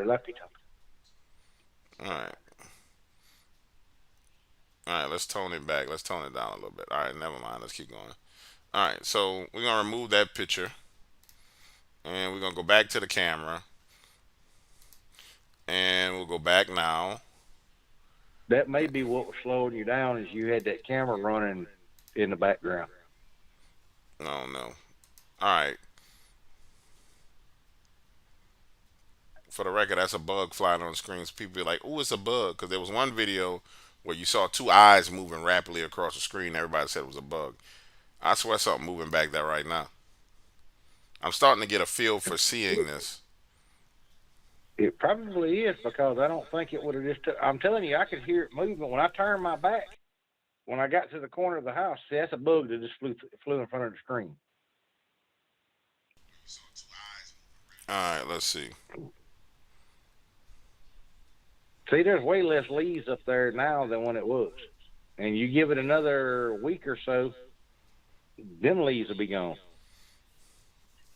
lefty tongue. All right, all right. Let's tone it back. Let's tone it down a little bit. All right, never mind. Let's keep going. All right, so we're gonna remove that picture, and we're gonna go back to the camera, and we'll go back now. That may be what was slowing you down is you had that camera running in the background. No, no. All right. For the record, that's a bug flying on the screen. So people be like, "Oh, it's a bug," because there was one video where you saw two eyes moving rapidly across the screen. Everybody said it was a bug. I swear something moving back there right now. I'm starting to get a feel for seeing this. It probably is because I don't think it would have just. I'm telling you, I could hear it moving when I turned my back. When I got to the corner of the house, see, that's a bug that just flew in front of the screen. All right, let's see. See, there's way less leaves up there now than when it was. And you give it another week or so, them leaves will be gone.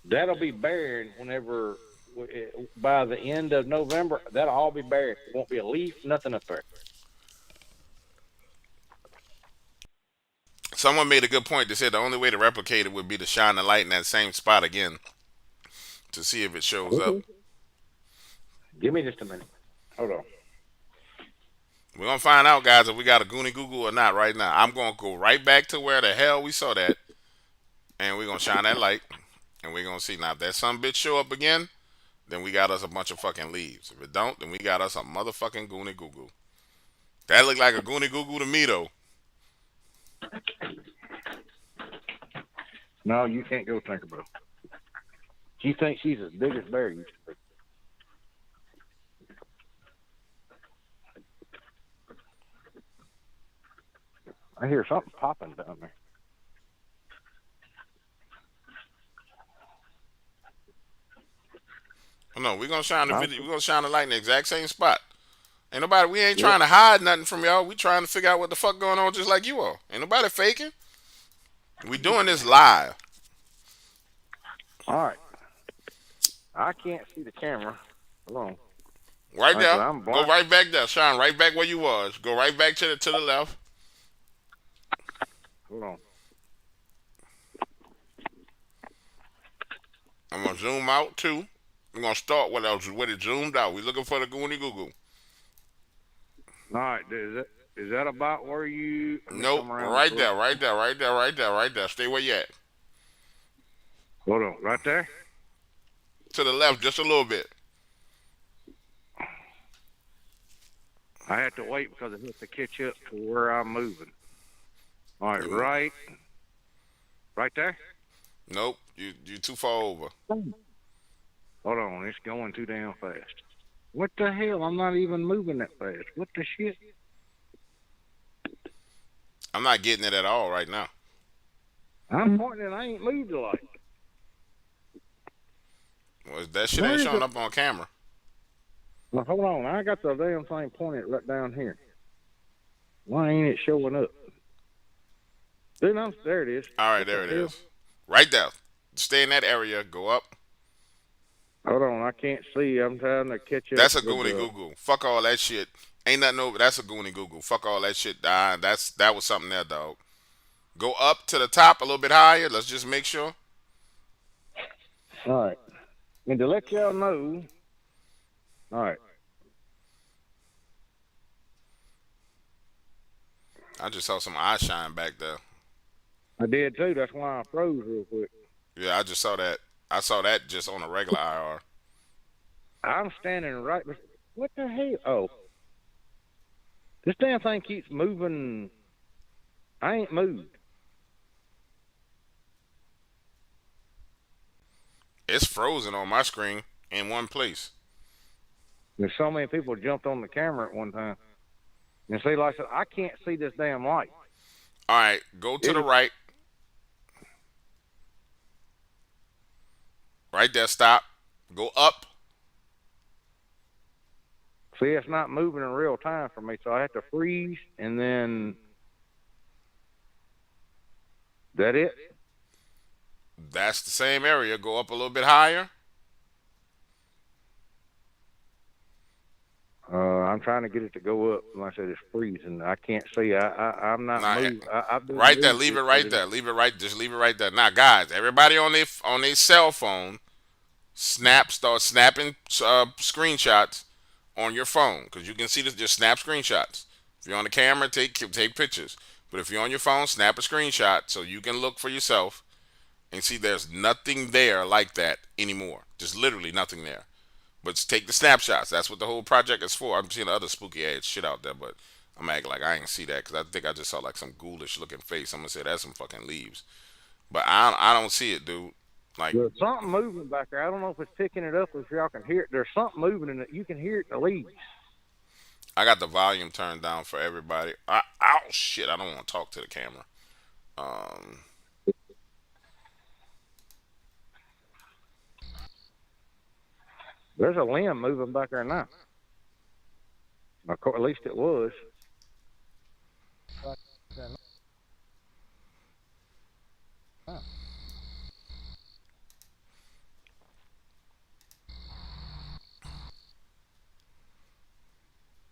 That'll be barren whenever, by the end of November, that'll all be barren. There won't be a leaf, nothing up there. Someone made a good point. They said the only way to replicate it would be to shine the light in that same spot again to see if it shows up. Mhm. Give me just a minute. Hold on. We're gonna find out, guys, if we got a Goonie Google or not right now. I'm gonna go right back to where the hell we saw that, and we're gonna shine that light, and we're gonna see now if that some bitch show up again. Then we got us a bunch of fucking leaves. If it don't, then we got us a motherfucking Goonie Google. That looked like a Goonie Google to me though. No, you can't go Tinkerbell. She thinks she's as big as Barry used to be. I hear something popping down there. Oh, no, we're gonna shine the Huh? video. We're gonna shine the light in the exact same spot. Ain't nobody. We ain't Yep. trying to hide nothing from y'all. We trying to figure out what the fuck going on, just like you are. Ain't nobody faking. We doing this live. All right. I can't see the camera. Hold on. Right Like I said, there. I'm Go blind. right back there. Shine right back where you was. Go right back to the left. Hold on. I'm gonna zoom out too. We're gonna start with it zoomed out. We looking for the Goonie Goo Goo. All right. Is that about where you? Let me Nope. come around this Right little. there. Right there. Right there. Right there. Right there. Stay where you at. Hold on. Right there. To the left just a little bit. I have to wait because it has to catch up to where I'm moving. All right. You, Right. Right there. nope. You too far over. Hold on. It's going too damn fast. What the hell? I'm not even moving that fast. What the shit? I'm not getting it at all right now. I'm pointing and I ain't moved the light. Well, that shit Where ain't is showing it? up on camera. Now, hold on. I got the damn thing pointed right down here. Why ain't it showing up? Dude, there it is. All right, What the there it hell? is. Right there. Stay in that area. Go up. Hold on. I can't see. I'm trying to catch up That's a with Goonie the. Goo Goo. Fuck all that shit. Ain't nothing over. That's a Goonie Goo Goo. Fuck all that shit. That was something there, dog. Go up to the top a little bit higher. Let's just make sure. All right. And to let y'all know. All right. I just saw some eye shine back there. I did too. That's why I froze real quick. Yeah, I just saw that. I saw that just on a regular IR. I'm standing right. What the hell? Oh. This damn thing keeps moving. I ain't moved. It's frozen on my screen in one place. There's so many people jumped on the camera at one time. And see, like I said, I can't see this damn light. All right, go to It the is, right. Right there, stop. Go up. see, it's not moving in real time for me, so I have to freeze and then. That it? That's the same area. Go up a little bit higher. I'm trying to get it to go up. Like I said, it's freezing. I can't see. I'm not Nah, moved. I've been right there. moved Leave it it, but right there. Leave it right. Just leave it right there. Now, guys, everybody on their cell phone, start snapping screenshots on your phone because you can see this. Just snap screenshots. If you're on the camera, take pictures. But if you're on your phone, snap a screenshot so you can look for yourself and see there's nothing there like that anymore. Just literally nothing there. But take the snapshots. That's what the whole project is for. I'm seeing other spooky ass shit out there, but I'm acting like I ain't see that because I think I just saw like some ghoulish looking face. I'm gonna say that's some fucking leaves, but I don't see it, dude. Like there's something moving back there. I don't know if it's picking it up or if y'all can hear it. There's something moving in it. You can hear it in the leaves. I got the volume turned down for everybody. Ow shit! I don't want to talk to the camera. Um, There's a limb moving back there now. At least it was.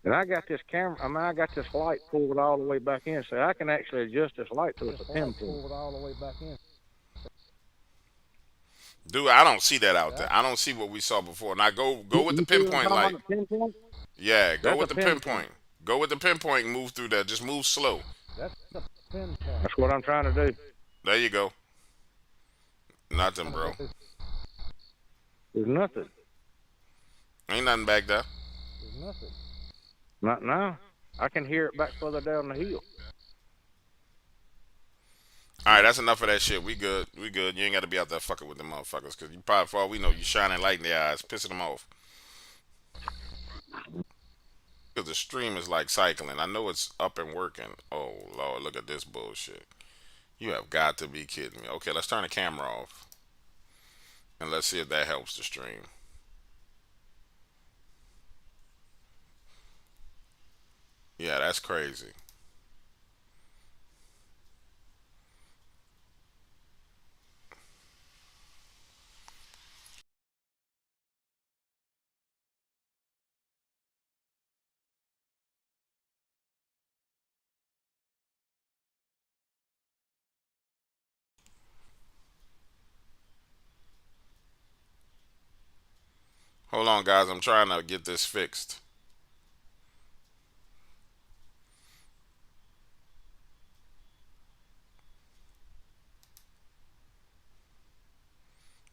And I got this camera. I got this light pulled all the way back in, so I can actually adjust this light to it's a pinpoint. dude, I don't see that out there. I don't see what we saw before. Now go with the You see what I'm pinpoint talking light. about? The pinpoint? Yeah, go That's a with the pinpoint. pinpoint. Go with the pinpoint and move through there. Just move slow. That's what I'm trying to do. There you go. Nothing, bro. There's nothing. Ain't nothing back there. Not now. I can hear it back further down the hill. All right, that's enough of that shit. We good. We good. You ain't got to be out there fucking with them motherfuckers because you probably, for all we know, you shining light in their eyes, pissing them off. Because the stream is like cycling. I know it's up and working. Oh, Lord, look at this bullshit. You have got to be kidding me. Okay, let's turn the camera off. And let's see if that helps the stream. Yeah, that's crazy. Hold on, guys. I'm trying to get this fixed.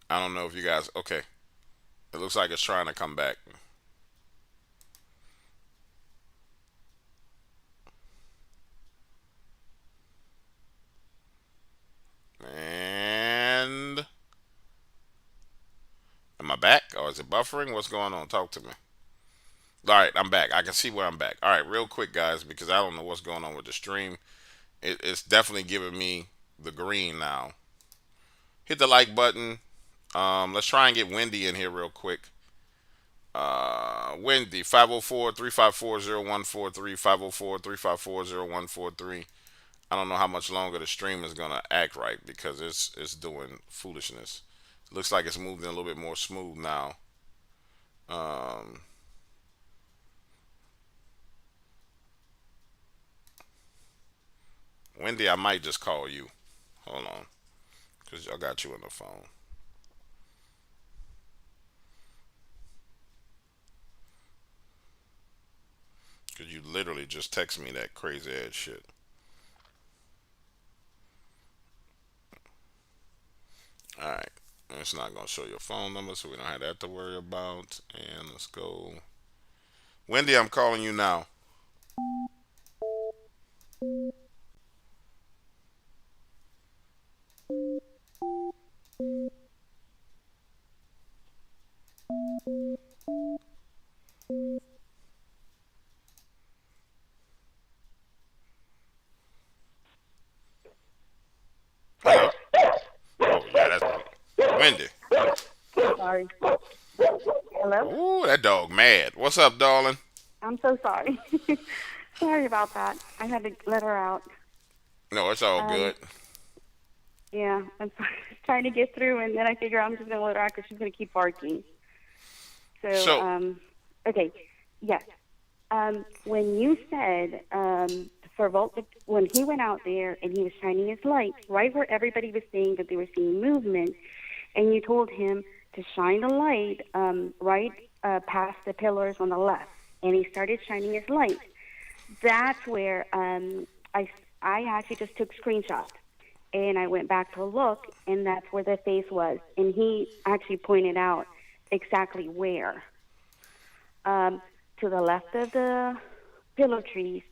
I don't know if you guys. Okay. It looks like it's trying to come back. And am I back? Or is it buffering? What's going on? Talk to me. All right, I'm back. I can see where I'm back. All right, real quick, guys, because I don't know what's going on with the stream. It's definitely giving me the green now. Hit the like button. Let's try and get Wendy in here real quick. Wendy, 504 354 0143, 504 354 0143. I don't know how much longer the stream is gonna act right because it's doing foolishness. Looks like it's moving a little bit more smooth now. Um, Wendy, I might just call you. Hold on, cause I got you on the phone. Cause you literally just text me that crazy ass shit. All right, it's not gonna show your phone number, so we don't have that to worry about. And let's go, Wendy. I'm calling you now. Hello. Oh yeah, that's Wendy. Sorry. Hello? Ooh, that dog mad. What's up, darling? I'm so sorry. Sorry about that. I had to let her out. No, it's all Um, good. yeah, I'm sorry. Trying to get through, and then I figure I'm just going to let her out because she's going to keep barking. So, So, okay, yes. When you said for Volt, when he went out there and he was shining his light, right where everybody was saying that they were seeing movement, and you told him to shine the light right past the pillars on the left, and he started shining his light. That's where I actually just took screenshots and I went back to look, and that's where the face was. And he actually pointed out exactly where. Um, to the left of the pillow trees,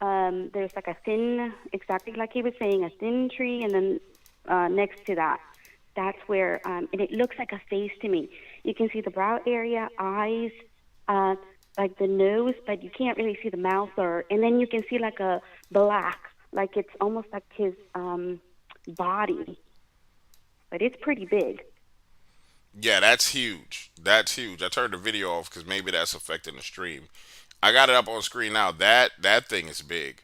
there's like a thin, exactly like he was saying, a thin tree, and then next to that, that's where, and it looks like a face to me. You can see the brow area, eyes, uh, like the nose, but you can't really see the mouth, or, and then you can see like a black, like it's almost like his body, but it's pretty big. yeah, that's huge. That's huge. I turned the video off because maybe that's affecting the stream. I got it up on screen now. That thing is big.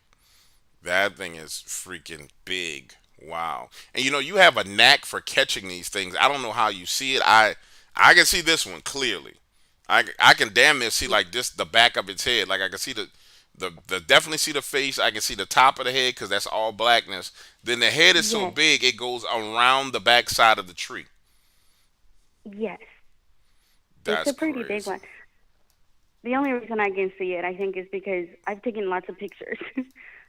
That thing is freaking big. Wow. And you know, you have a knack for catching these things. I don't know how you see it. I can see this one clearly. I can damn near see like this the back of its head. Like I can see the definitely see the face. I can see the top of the head because that's all blackness. Then the head is so Yes, big it goes around the back side of the tree. yes, it's That's a pretty big crazy. one. The only reason I can see it, I think, is because I've taken lots of pictures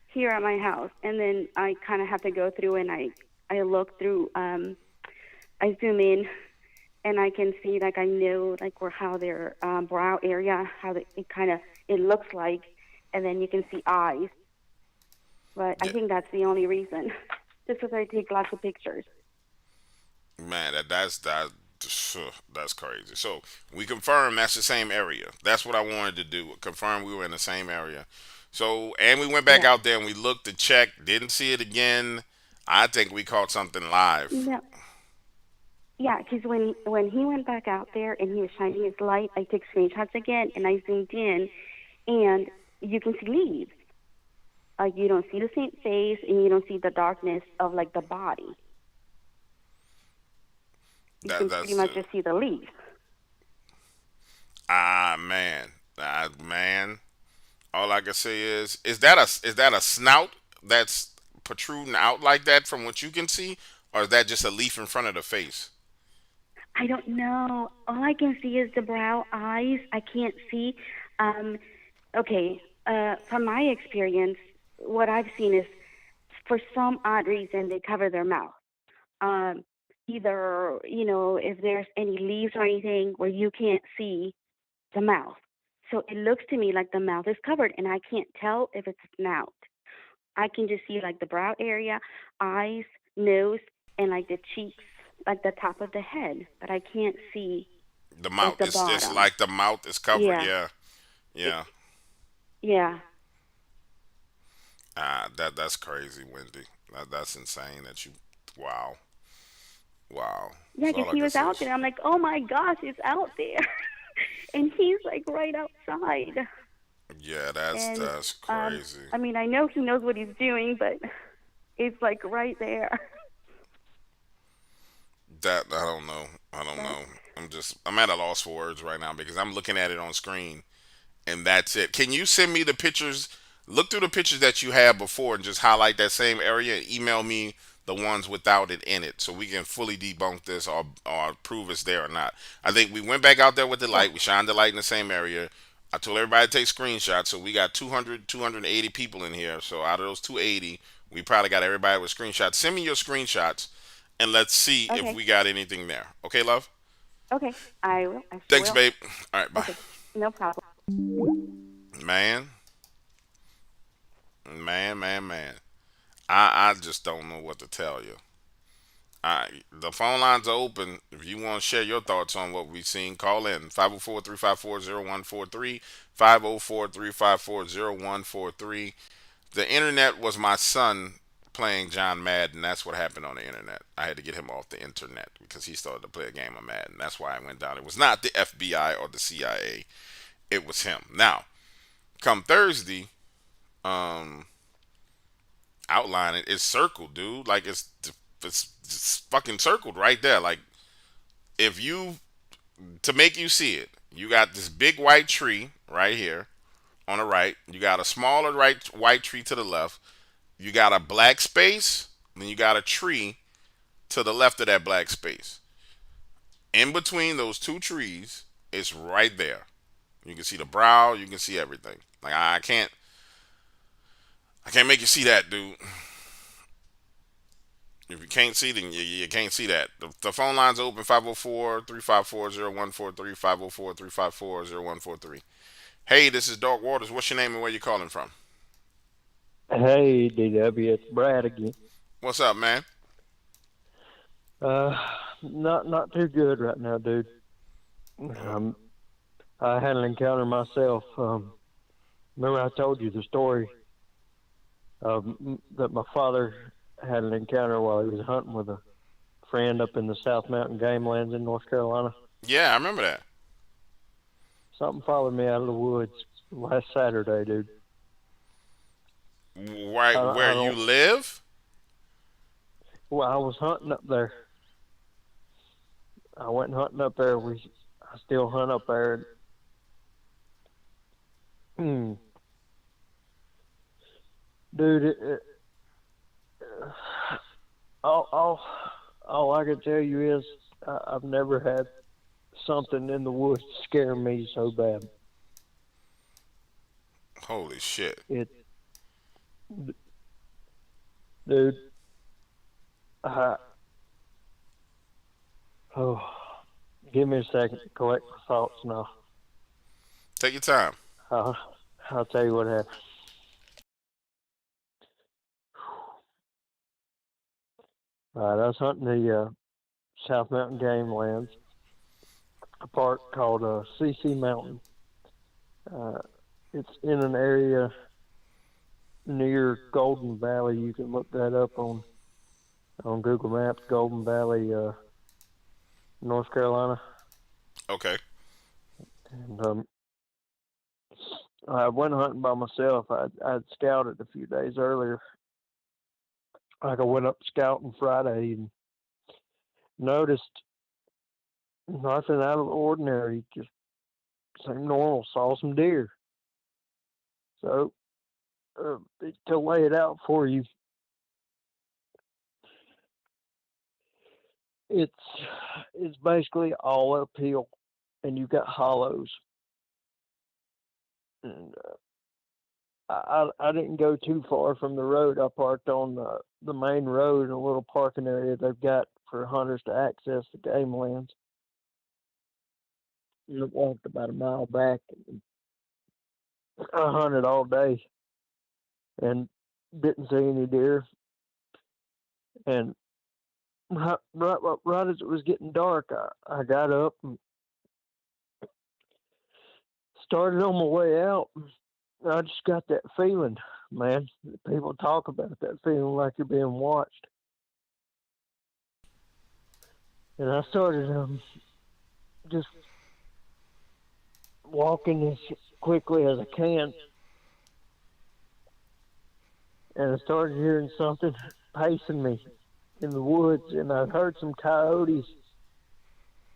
here at my house, and then I kind of have to go through and I look through. I zoom in, and I can see like I know like where how their brow area, how it kind of it looks like, and then you can see eyes. But I Yeah, think that's the only reason, just because I take lots of pictures. man, that's crazy. So we confirmed that's the same area. That's what I wanted to do. Confirm we were in the same area. So and we went back Yes. out there and we looked to check. Didn't see it again. I think we caught something live. No. Yeah, because when he went back out there and he was shining his light, I took screenshots again and I zoomed in, and you can see leaves. You don't see the same face, and you don't see the darkness of like the body. You That can pretty that's much just see the leaves. man, man. All I can say is that a snout that's protruding out like that from what you can see, or is that just a leaf in front of the face? I don't know. All I can see is the brow, eyes. I can't see. Um, okay. From my experience, what I've seen is, for some odd reason, they cover their mouth. Um, Either, if there's any leaves or anything where you can't see the mouth. So it looks to me like the mouth is covered, and I can't tell if it's a snout. I can just see like the brow area, eyes, nose, and like the cheeks, like the top of the head, but I can't see The like mouth. the It's bottom. like the mouth is covered. Yeah, Yeah, it, yeah. yeah, That's crazy, Wendy. That's insane. That you. Wow, wow. yeah. That's Because all I he can was say out is. there. I'm like, oh my gosh, it's out there, and he's like right outside. Yeah, that's And that's crazy. I mean, I know he knows what he's doing, but it's like right there. That I don't know. I don't But know. I'm at a loss for words right now because I'm looking at it on screen and that's it. Can you send me the pictures? Look through the pictures that you had before and just highlight that same area and email me the ones without it in it so we can fully debunk this or prove it's there or not. I think we went back out there with the yeah, light. We shined the light in the same area. I told everybody to take screenshots. So we got 200, 280 people in here. So out of those 280, we probably got everybody with screenshots. Send me your screenshots and let's see if okay, we got anything there. Okay, love? okay. I will. I sure Thanks, will. babe. All right, bye. Okay, no problem. Man, man. I just don't know what to tell you. The phone lines are open. If you want to share your thoughts on what we've seen, call in 504-354-0143, 504-354-0143. The internet was my son playing John Madden. That's what happened on the internet. I had to get him off the internet because he started to play a game of Madden. That's why I went down. It was not the FBI or the CIA. It was him. Now, come Thursday, um, outline it. It's circled, dude. Like it's fucking circled right there. Like if you to make you see it, you got this big white tree right here on the right. You got a smaller right white tree to the left. You got a black space. Then you got a tree to the left of that black space. In between those two trees, it's right there. You can see the brow. You can see everything. Like I can't make you see that, dude. If you can't see, then you can't see that. The phone line's open 504-354-0143, 504-354-0143. Hey, this is Dark Waters. What's your name and where you calling from? Hey, DW, it's Brad again. What's up, man? Uh, not too good right now, dude. I had an encounter myself. Remember I told you the story that my father had an encounter while he was hunting with a friend up in the South Mountain Game Lands in North Carolina. Yeah, I remember that. Something followed me out of the woods last Saturday, dude. Right I where you don't. live? Well, I was hunting up there. I went hunting up there. I still hunt up there. Hmm. Dude, all all I can tell you is I've never had something in the woods scare me so bad. Holy shit. It, dude. I, oh, give me a second to collect my thoughts now. Take your time. I'll, I'll tell you what happened. Right, I was hunting the South Mountain Game Lands, a park called CC Mountain. Uh, it's in an area near Golden Valley. You can look that up on Google Maps. Golden Valley, North Carolina. Okay. And I went hunting by myself. I'd scouted a few days earlier. Like I went up scouting Friday and noticed nothing out of the ordinary. Just seemed normal. Saw some deer. So to lay it out for you, it's it's basically all uphill, and you've got hollows. And I didn't go too far from the road. I parked on the main road in a little parking area they've got for hunters to access the game lands. And I walked about a mile back. And I hunted all day and didn't see any deer. And right as it was getting dark, I got up and started on my way out. I just got that feeling, man. People talk about that feeling like you're being watched. And I started just walking as quickly as I can. And I started hearing something pacing me in the woods. And I'd heard some coyotes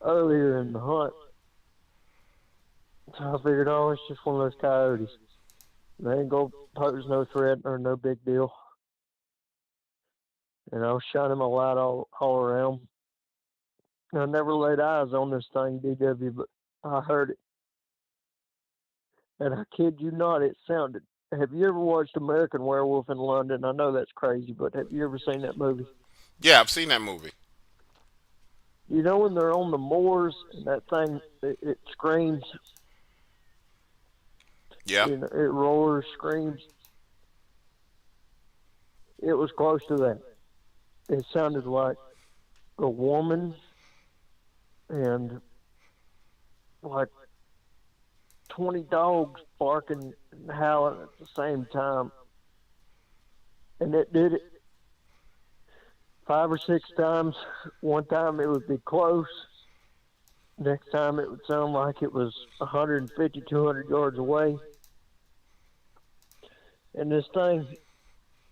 earlier in the hunt. So I figured, oh, it's just one of those coyotes. They ain't gonna pose no threat or no big deal. And I was shining my light all around. I never laid eyes on this thing, DW, but I heard it. And I kid you not, it sounded. Have you ever watched American Werewolf in London? I know that's crazy, but have you ever seen that movie? Yeah, I've seen that movie. You know when they're on the moors and that thing, it screams, Yeah. you know, it roars, screams. It was close to that. It sounded like a woman and like 20 dogs barking and howling at the same time. And it did it 5 or 6 times. One time it would be close. Next time it would sound like it was 150, 200 yards away. And this thing,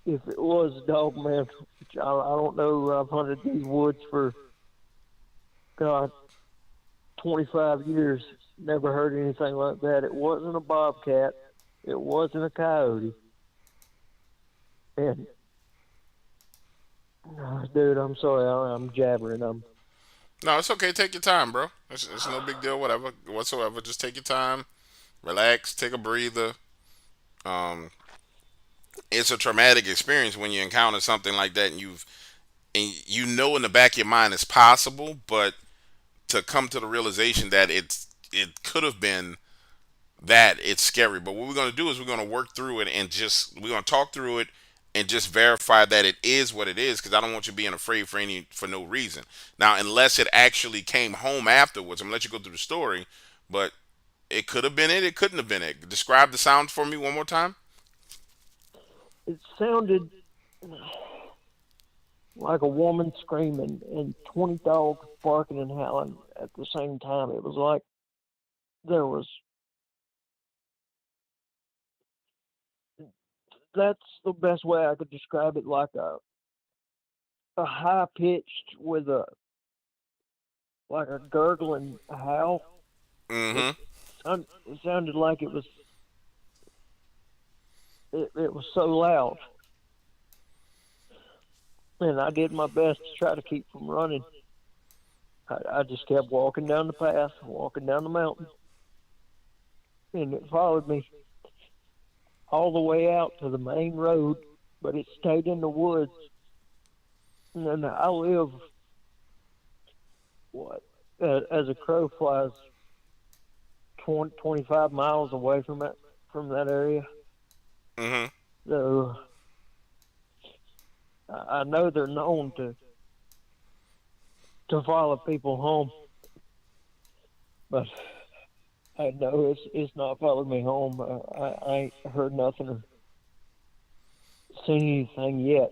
if it was a Dogman, which I don't know, I've hunted these woods for, God, 25 years, never heard anything like that. It wasn't a bobcat. It wasn't a coyote. And, dude, I'm sorry, I'm jabbering. No, it's okay. Take your time, bro. It's no big deal, whatever, whatsoever. Just take your time, relax, take a breather. Um, it's a traumatic experience when you encounter something like that, and you know in the back of your mind it's possible, but to come to the realization that it could have been that, it's scary. But what we're going to do is we're going to work through it and just we're going to talk through it and just verify that it is what it is, because I don't want you being afraid for no reason. Now, unless it actually came home afterwards, I'm gonna let you go through the story. But it could have been it. It couldn't have been it. Describe the sound for me one more time. It sounded like a woman screaming and 20 dogs barking and howling at the same time. It was like there was. That's the best way I could describe it, like a high pitched with a like a gurgling howl. It, Mm-hmm. it sounded like it was so loud, and I did my best to try to keep from running. I just kept walking down the path, walking down the mountain, and it followed me all the way out to the main road, but it stayed in the woods. And then I live, what, as a crow flies, 25 miles away from that area. Mm-hmm. So I know they're known to follow people home, but I know it's not followed me home. I ain't heard nothing or seen anything yet.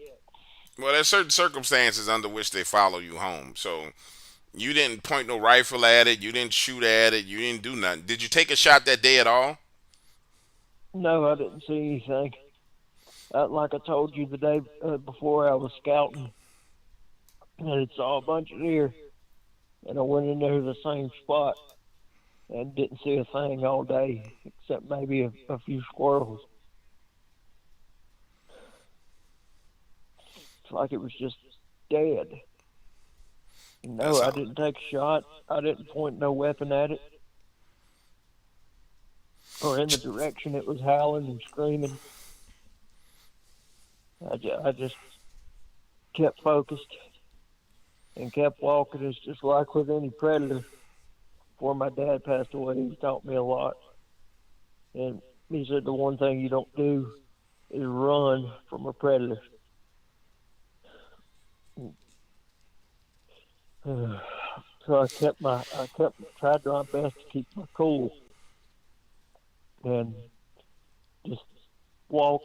Well, there's certain circumstances under which they follow you home. So you didn't point no rifle at it. You didn't shoot at it. You didn't do nothing. Did you take a shot that day at all? No, I didn't see anything. Like I told you the day before, I was scouting and I saw a bunch of deer, and I went in there to the same spot and didn't see a thing all day except maybe a few squirrels. It's like it was just dead. That's No, I how. didn't take a shot. I didn't point no weapon at it or in the direction it was howling and screaming. I just kept focused and kept walking. It's just like with any predator. Before my dad passed away, he taught me a lot. And he said the one thing you don't do is run from a predator. So tried my best to keep my cool and just walk,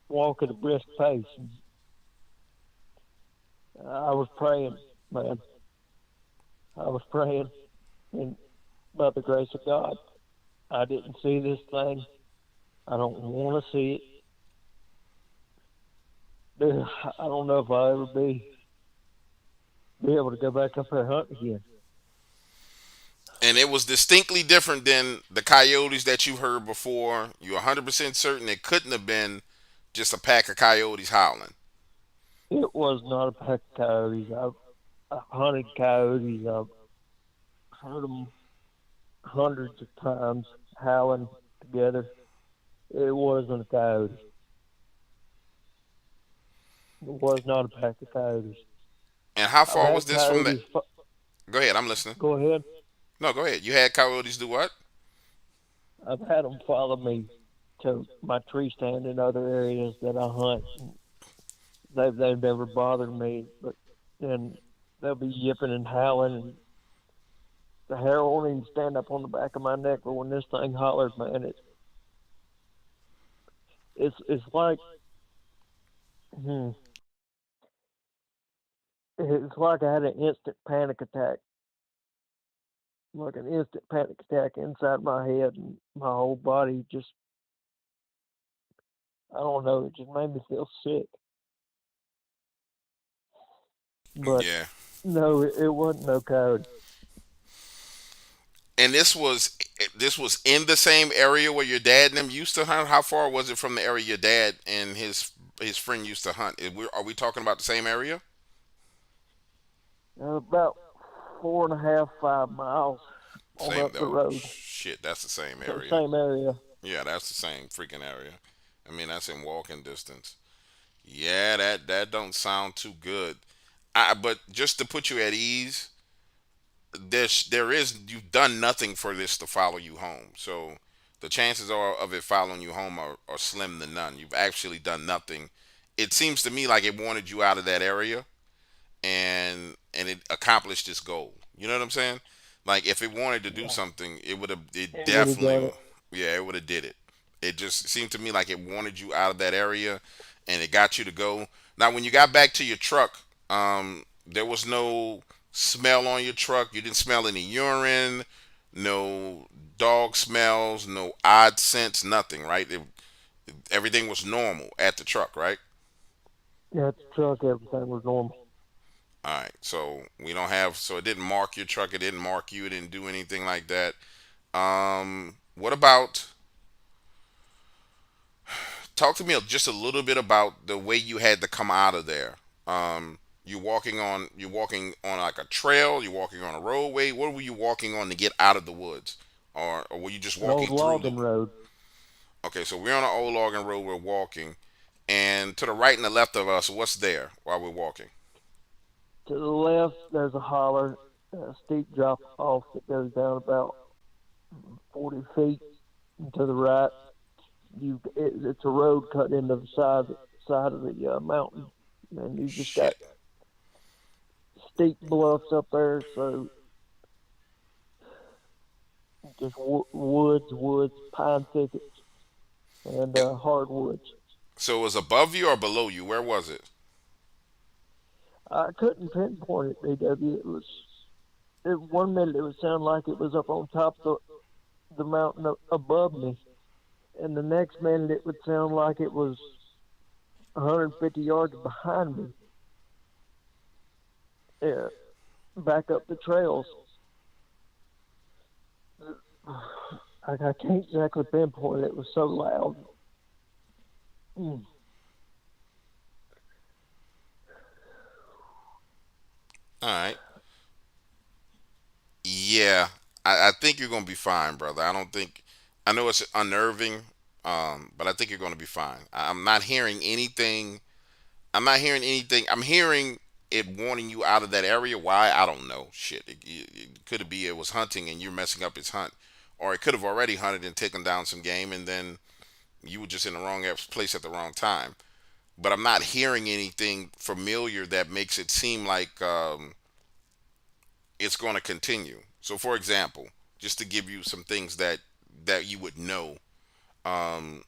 walk at a brisk pace. And I was praying, man. I was praying, and by the grace of God, I didn't see this thing. I don't want to see it. Dude, I don't know if I'll ever be able to go back up there hunting again. And it was distinctly different than the coyotes that you've heard before. You're 100% certain it couldn't have been just a pack of coyotes howling. It was not a pack of coyotes. I've hunted coyotes. I've heard them hundreds of times howling together. It wasn't a coyote. It was not a pack of coyotes. And how I've far was had this from the? coyotes. Go ahead, I'm listening. Go ahead. No, go ahead. You had coyotes do what? I've had them follow me to my tree stand in other areas that I hunt. They've never bothered me, but then they'll be yipping and howling, and the hair won't even stand up on the back of my neck. But when this thing hollers, man, it's like it's like I had an instant panic attack, like an instant panic attack inside my head, and my whole body just, I don't know, it just made me feel sick. But Yeah. no, it wasn't no coyote. And this was in the same area where your dad and them used to hunt. How far was it from the area your dad and his friend used to hunt? Are we talking about the same area? About 4.5, 5 miles on Same up the though. road. Shit, that's the same So area. same area. Yeah, that's the same freaking area. I mean, that's in walking distance. Yeah, that don't sound too good. But just to put you at ease, you've done nothing for this to follow you home. So the chances are of it following you home are slim to none. You've actually done nothing. It seems to me like it wanted you out of that area, and it accomplished its goal. You know what I'm saying? Like if it wanted to do Yeah. something, it It would have done definitely, it. yeah, it would have did it. It just seemed to me like it wanted you out of that area, and it got you to go. Now, when you got back to your truck, there was no smell on your truck. You didn't smell any urine, no dog smells, no odd scents, nothing, right? Everything was normal at the truck, right? Yeah, at the truck, everything was normal. All right, so we don't have, so it didn't mark your truck, it didn't mark you, it didn't do anything like that. What about, talk to me just a little bit about the way you had to come out of there. You walking on like a trail, you walking on a roadway. What were you walking on to get out of the woods, or were you just An old walking through the? logging road. Okay, so we're on an old logging road. We're walking, and to the right and the left of us, what's there while we're walking? To the left, there's a holler, a steep drop off that goes down about 40 feet. And to the right, it's a road cut into the side of the mountain, and you just got Shit. steep bluffs up there. So just woods, pine thickets, and hardwoods. So it was above you or below you? Where was it? I couldn't pinpoint it, DW. One minute it would sound like it was up on top of the mountain above me, and the next minute it would sound like it was 150 yards behind me, uh, back up the trails. I can't exactly pinpoint it. It was so loud. Mm. All right. Yeah, I think you're gonna be fine, brother. I don't think. I know it's unnerving, but I think you're gonna be fine. I'm not hearing anything. I'm not hearing anything. I'm hearing it warning you out of that area. Why? I don't know. Shit. It could be it was hunting and you're messing up its hunt, or it could have already hunted and taken down some game, and then you were just in the wrong place at the wrong time. But I'm not hearing anything familiar that makes it seem like it's going to continue. So, for example, just to give you some things that you would know, um,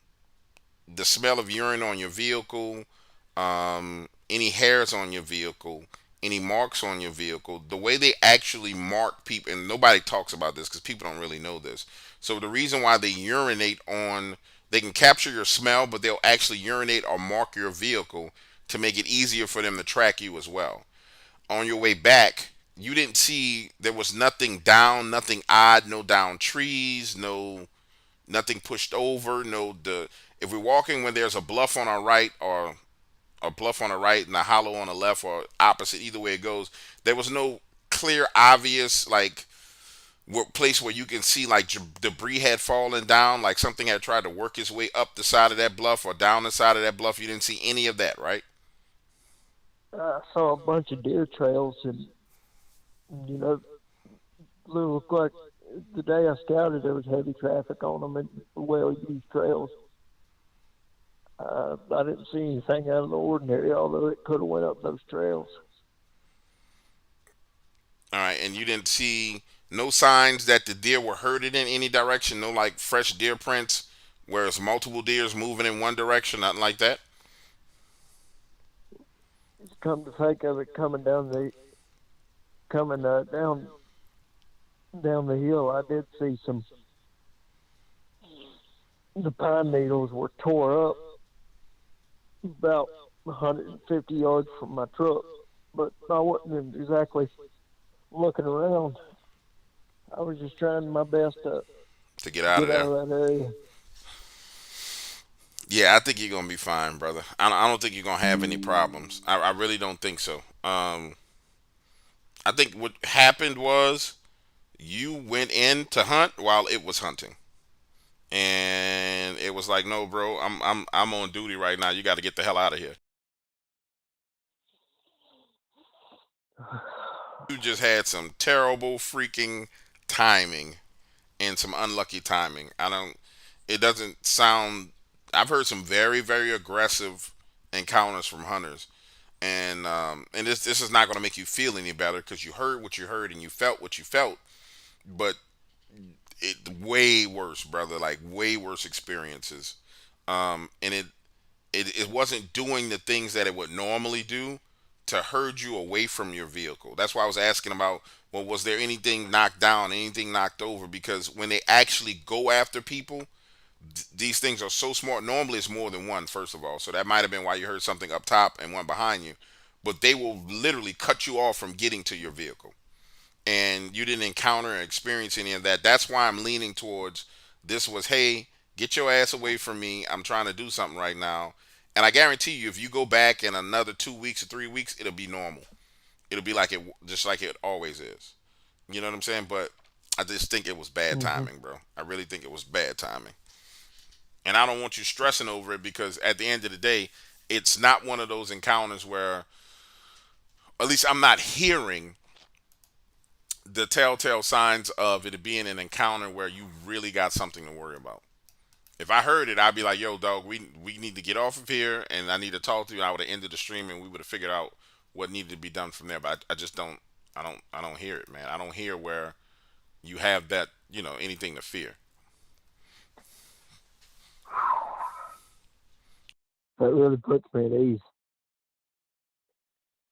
the smell of urine on your vehicle, any hairs on your vehicle, any marks on your vehicle, the way they actually mark people, and nobody talks about this because people don't really know this. So the reason why they urinate on, they can capture your smell, but they'll actually urinate or mark your vehicle to make it easier for them to track you as well. On your way back, you didn't see, there was nothing down, nothing odd, no down trees, no nothing pushed over, no the if we're walking when there's a bluff on our right or a bluff on the right and a hollow on the left or opposite, either way it goes, there was no clear obvious like place where you can see like debris had fallen down, like something had tried to work its way up the side of that bluff or down the side of that bluff. You didn't see any of that, right? I saw a bunch of deer trails, and you know, looked like the day I scouted, there was heavy traffic on them and well-used trails. I didn't see anything out of the ordinary, although it could have went up those trails. All right, and you didn't see no signs that the deer were herded in any direction, no like fresh deer prints where it's multiple deers moving in one direction, nothing like that. Come to think of it, coming down the hill, I did see some. The pine needles were tore up about 150 yards from my truck, but I wasn't exactly looking around. I was just trying my best to To get out of get out there. of that area. Yeah, I think you're gonna be fine, brother. I don't think you're gonna have any problems. I really don't think so. I think what happened was you went in to hunt while it was hunting, and it was like, no, bro, I'm on duty right now. You got to get the hell out of here. You just had some terrible freaking timing and some unlucky timing. I don't. It doesn't sound. I've heard some very very aggressive encounters from hunters, and this is not going to make you feel any better because you heard what you heard and you felt what you felt, but it way worse, brother. Like way worse experiences. And it wasn't doing the things that it would normally do to herd you away from your vehicle. That's why I was asking about, well, was there anything knocked down, anything knocked over? Because when they actually go after people, these things are so smart. Normally, it's more than one, first of all. So that might have been why you heard something up top and one behind you. But they will literally cut you off from getting to your vehicle. And you didn't encounter or experience any of that. That's why I'm leaning towards this was, hey, get your ass away from me. I'm trying to do something right now. And I guarantee you, if you go back in another 2 weeks or 3 weeks, it'll be normal. It'll be like it, just like it always is. You know what I'm saying? But I just think it was bad Hmm. timing, bro. I really think it was bad timing. And I don't want you stressing over it because at the end of the day, it's not one of those encounters where, at least I'm not hearing the telltale signs of it being an encounter where you really got something to worry about. If I heard it, I'd be like, "Yo, dog, we need to get off of here, and I need to talk to you." And I would have ended the stream, and we would have figured out what needed to be done from there. But I just don't. I don't hear it, man. I don't hear where you have that. Anything to fear. That really puts me at ease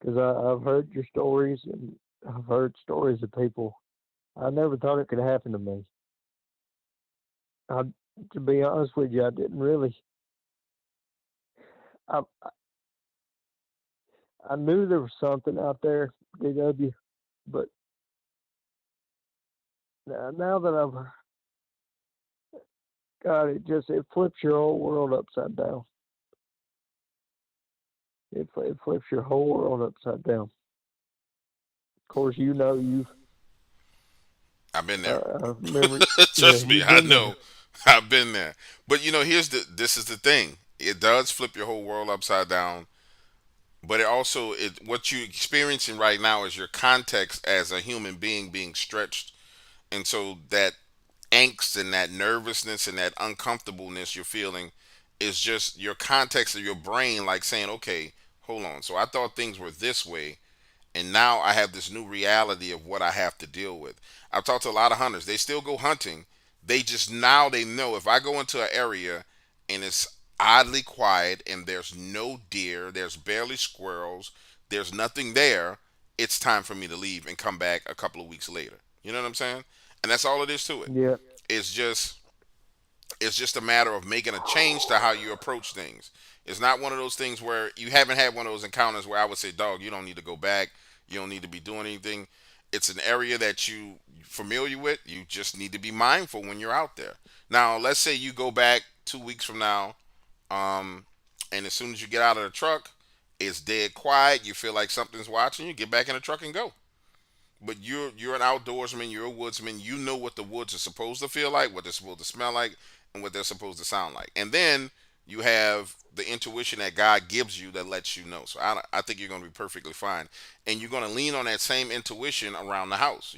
because I've heard your stories and I've heard stories of people. I never thought it could happen to me. I To be honest with you, I didn't really. I I knew there was something out there, DW, but now that I've got it, just it flips your whole world upside down. It flips your whole world upside down. Of course, you've. I've been there. I remember. Yeah, Trust me, you've I been know. there. I've been there. But this is the thing. It does flip your whole world upside down, but it also it what you're experiencing right now is your context as a human being stretched, and so that angst and that nervousness and that uncomfortableness you're feeling is just your context of your brain like saying, okay, hold on. So I thought things were this way, and now I have this new reality of what I have to deal with. I've talked to a lot of hunters. They still go hunting. They just now they know if I go into an area and it's oddly quiet and there's no deer, there's barely squirrels, there's nothing there, it's time for me to leave and come back a couple of weeks later. You know what I'm saying? And that's all it is to it. Yeah, It's just it's just a matter of making a change to how you approach things. It's not one of those things where you haven't had one of those encounters where I would say, dog, you don't need to go back. You don't need to be doing anything. It's an area that you familiar with. You just need to be mindful when you're out there. Now, let's say you go back 2 weeks from now, um, and as soon as you get out of the truck, it's dead quiet. You feel like something's watching you. Get back in the truck and go. But you're an outdoorsman, you're a woodsman, you know what the woods are supposed to feel like, what they're supposed to smell like, and what they're supposed to sound like. And then you have the intuition that God gives you that lets you know. So I think you're going to be perfectly fine. And you're going to lean on that same intuition around the house.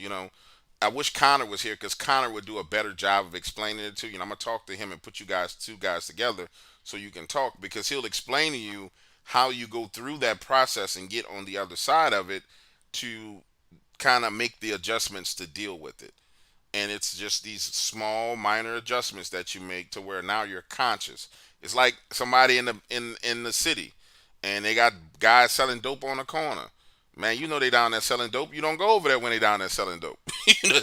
I wish Connor was here because Connor would do a better job of explaining it to you. And I'm going to talk to him and put you guys, two guys together so you can talk because he'll explain to you how you go through that process and get on the other side of it to kind of make the adjustments to deal with it. And it's just these small minor adjustments that you make to where now you're conscious. It's like somebody in the city and they got guys selling dope on the corner. Man, you know they down there selling dope. You don't go over there when they down there selling dope.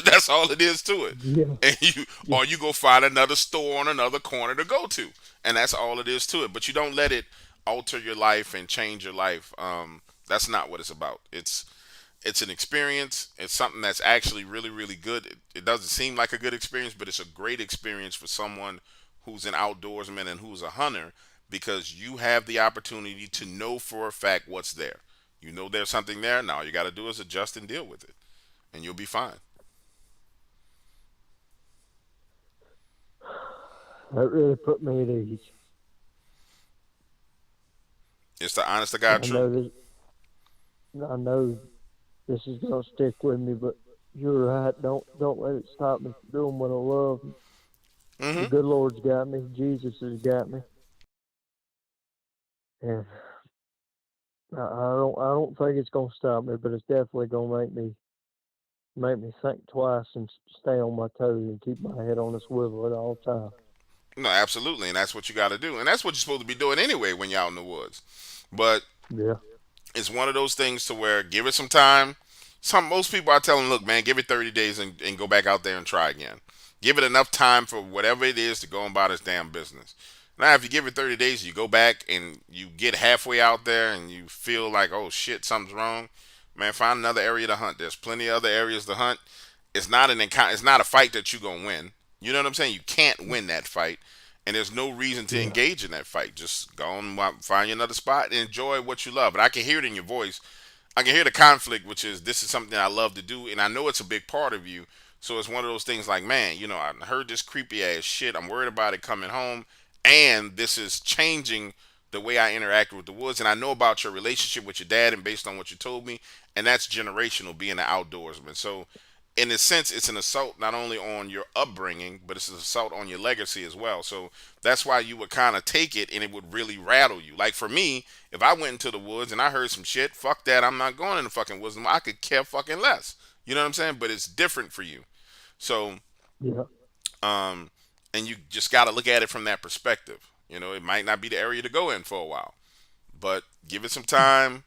That's all it is to it. yeah, And yeah. or you go find another store on another corner to go to, and that's all it is to it. But you don't let it alter your life and change your life. That's not what it's about. It's an experience. It's something that's actually really, really good. It doesn't seem like a good experience, but it's a great experience for someone who's an outdoorsman and who's a hunter because you have the opportunity to know for a fact what's there. You know there's something there. Now all you got to do is adjust and deal with it, and you'll be fine. That really put me at ease. It's the honest to God I truth. know this. I know this is gonna stick with me, but you're right. Don't let it stop me from doing what I love. The Hmm. good Lord's got me. Jesus has got me, and I don't think it's gonna stop me, but it's definitely gonna make me think twice and stay on my toes and keep my head on a swivel at all times. No, absolutely, and that's what you got to do, and that's what you're supposed to be doing anyway when you're out in the woods. But Yeah, it's one of those things to where give it some time. Most people I tell them, look, man, give it 30 days and go back out there and try again. Give it enough time for whatever it is to go about its damn business. Now, if you give it 30 days, you go back and you get halfway out there and you feel like, oh shit, something's wrong. Man, find another area to hunt. There's plenty of other areas to hunt. It's not an encounter. It's not a fight that you're gonna win. You know what I'm saying? You can't win that fight, and there's no reason to yeah, engage in that fight. Just go and find you another spot and enjoy what you love. And I can hear it in your voice. I can hear the conflict, which is this is something I love to do, and I know it's a big part of you. So it's one of those things like, man, I heard this creepy ass shit. I'm worried about it coming home, and this is changing the way I interact with the woods. And I know about your relationship with your dad, and based on what you told me, and that's generational, being an outdoorsman. So in a sense, it's an assault not only on your upbringing, but it's an assault on your legacy as well. So that's why you would kind of take it and it would really rattle you. Like for me, if I went into the woods and I heard some shit, fuck that, I'm not going in the fucking woods. I could care fucking less. You know what I'm saying? But it's different for you. So, yeah. um, and you just got to look at it from that perspective. It might not be the area to go in for a while, but give it some time,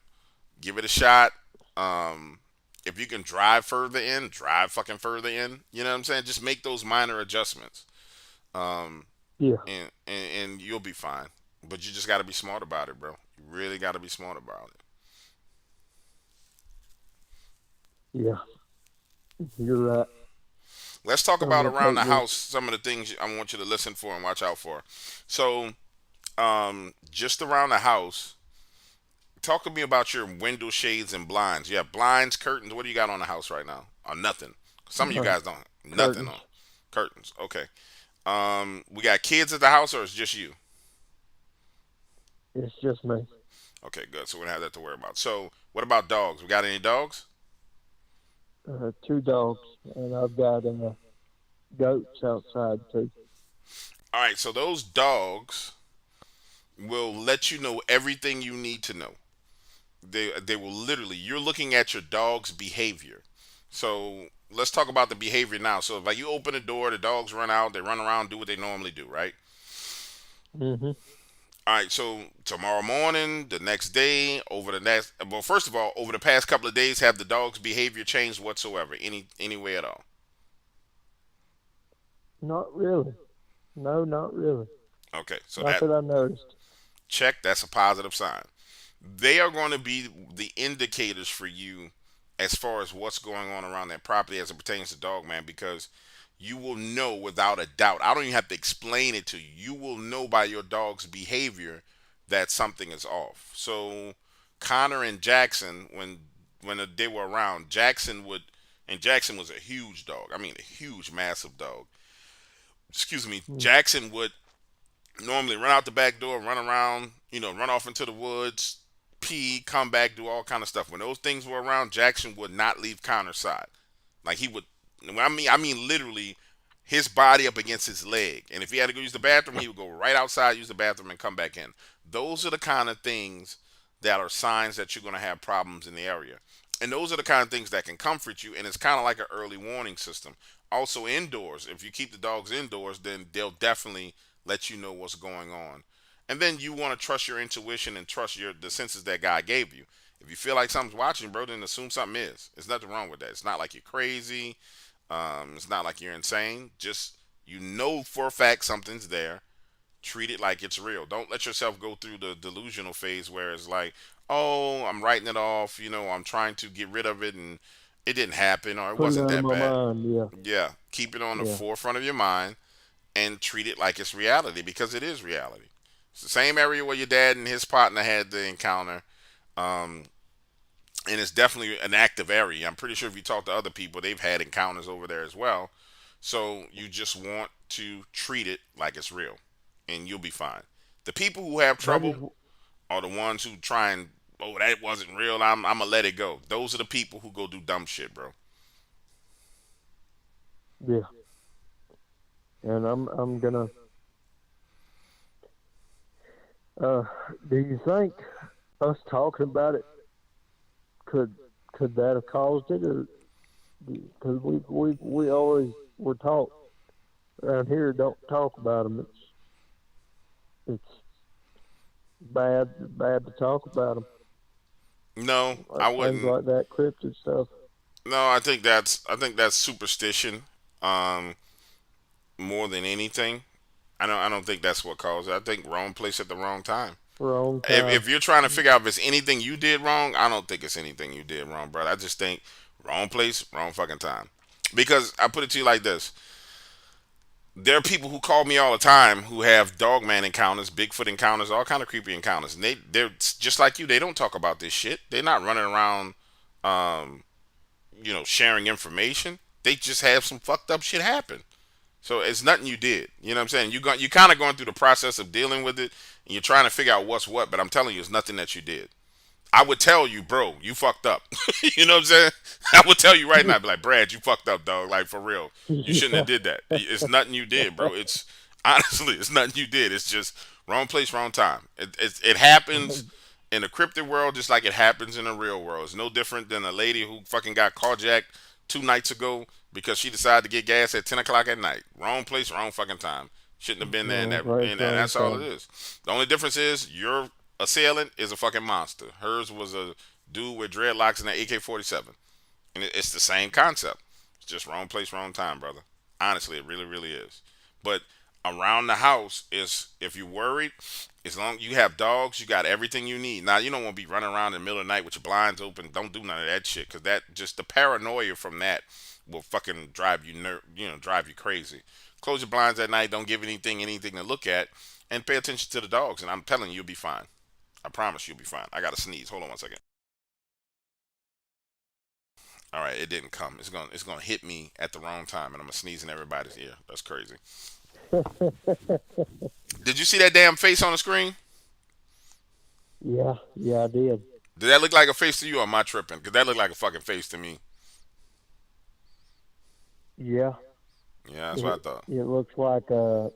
give it a shot. Um, if you can drive further in, drive fucking further in. You know what I'm saying? Just make those minor adjustments. Yeah, and you'll be fine. But you just got to be smart about it, bro. You really got to be smart about it. yeah, you're right. Let's talk I'm about gonna around take the me. house some of the things I want you to listen for and watch out for. So, just around the house, talk to me about your window shades and blinds. You have blinds, curtains. What do you got on the house right now? Or nothing. Some of you Uh, guys don't. Nothing Curtains. on curtains. Okay. We got kids at the house, or it's just you? It's just me. Okay, good. So we don't have that to worry about. So, what about dogs? We got any dogs? Two dogs, and I've got goats outside too. All right. So those dogs will let you know everything you need to know. They will literally. You're looking at your dog's behavior. So let's talk about the behavior now. So like you open the door, the dogs run out, they run around, do what they normally do, right? Hmm. All right. So tomorrow morning, the next day, over the next, well, first of all, over the past couple of days, have the dog's behavior changed whatsoever, any way at all? Not really. No, not really. Okay. So Not that that I noticed. check. That's a positive sign. They are going to be the indicators for you as far as what's going on around that property as it pertains to Dogman because you will know without a doubt. I don't even have to explain it to you. You will know by your dog's behavior that something is off. So Connor and Jackson, when they were around, Jackson was a huge dog. I mean, a huge, massive dog. Excuse me. Mm. Jackson would normally run out the back door, run around, run off into the woods, pee, come back, do all kind of stuff. When those things were around, Jackson would not leave Connor's side. Like he would, when I mean literally, his body up against his leg. And if he had to go use the bathroom, he would go right outside, use the bathroom, and come back in. Those are the kind of things that are signs that you're going to have problems in the area. And those are the kind of things that can comfort you. And it's kind of like an early warning system. Also, indoors, if you keep the dogs indoors, then they'll definitely let you know what's going on. And then you want to trust your intuition and trust the senses that God gave you. If you feel like something's watching, bro, then assume something is. There's nothing wrong with that. It's not like you're crazy. It's not like you're insane. Just you know for a fact something's there. Treat it like it's real. Don't let yourself go through the delusional phase where it's like, oh, I'm writing it off. I'm trying to get rid of it, and it didn't happen, or it Put it wasn't out of that my bad. mind. Yeah, Yeah, keep it on the yeah. forefront of your mind and treat it like it's reality because it is reality. It's the same area where your dad and his partner had the encounter. Um, and it's definitely an active area. I'm pretty sure if you talk to other people, they've had encounters over there as well. So you just want to treat it like it's real, and you'll be fine. The people who have That is. trouble are the ones who try and, oh, that wasn't real. I'm gonna let it go. Those are the people who go do dumb shit, bro. Yeah, and I'm gonna. Uh, do you think us talking about it could could that have caused it, or because we always were taught around here don't talk about them. It's bad to talk about them, No, like I things wouldn't. like that, cryptid stuff. No, I think that's superstition. Um, more than anything. I don't think that's what caused it. I think wrong place at the wrong time. Wrong If, time. if you're trying to figure out if it's anything you did wrong, I don't think it's anything you did wrong, brother. I just think wrong place, wrong fucking time. Because I put it to you like this: there are people who call me all the time who have dogman encounters, Bigfoot encounters, all kind of creepy encounters, and they're just like you. They don't talk about this shit. They're not running around, um, sharing information. They just have some fucked up shit happen. So it's nothing you did. You know what I'm saying? You kind of going through the process of dealing with it, and you're trying to figure out what's what. But I'm telling you, it's nothing that you did. I would tell you, bro, you fucked up. You know what I'm saying? I would tell you right now, I'd be like, Brad, you fucked up, dog. Like for real, you shouldn't have Yeah. did that. It's nothing you did, bro. It's honestly, it's nothing you did. It's just wrong place, wrong time. It happens in the cryptid world just like it happens in the real world. It's no different than a lady who fucking got carjacked 2 nights ago because she decided to get gas at 10 o'clock at night. Wrong place, wrong fucking time. Shouldn't have been there. And, Wrong that, place, and wrong that's all it time. is. The only difference is your assailant is a fucking monster. Hers was a dude with dreadlocks and an AK-47, and it's the same concept. It's just wrong place, wrong time, brother. Honestly, it really, really is. But around the house is, if you're worried, as long you have dogs, you got everything you need. Now you don't want to be running around in the middle of the night with your blinds open. Don't do none of that shit, because that just the paranoia from that will fucking drive you drive you crazy. Close your blinds at night. Don't give anything to look at, and pay attention to the dogs. And I'm telling you, you'll be fine. I promise you'll be fine. I gotta sneeze. Hold on one second. All right, it didn't come. It's gonna hit me at the wrong time, and I'm gonna sneeze in everybody's ear. That's crazy. Did you see that damn face on the screen? Yeah, yeah, I did. Did that look like a face to you, or am I tripping? Because that looked like a fucking face to me. Yeah, Yeah, that's what I it thought. it looks like to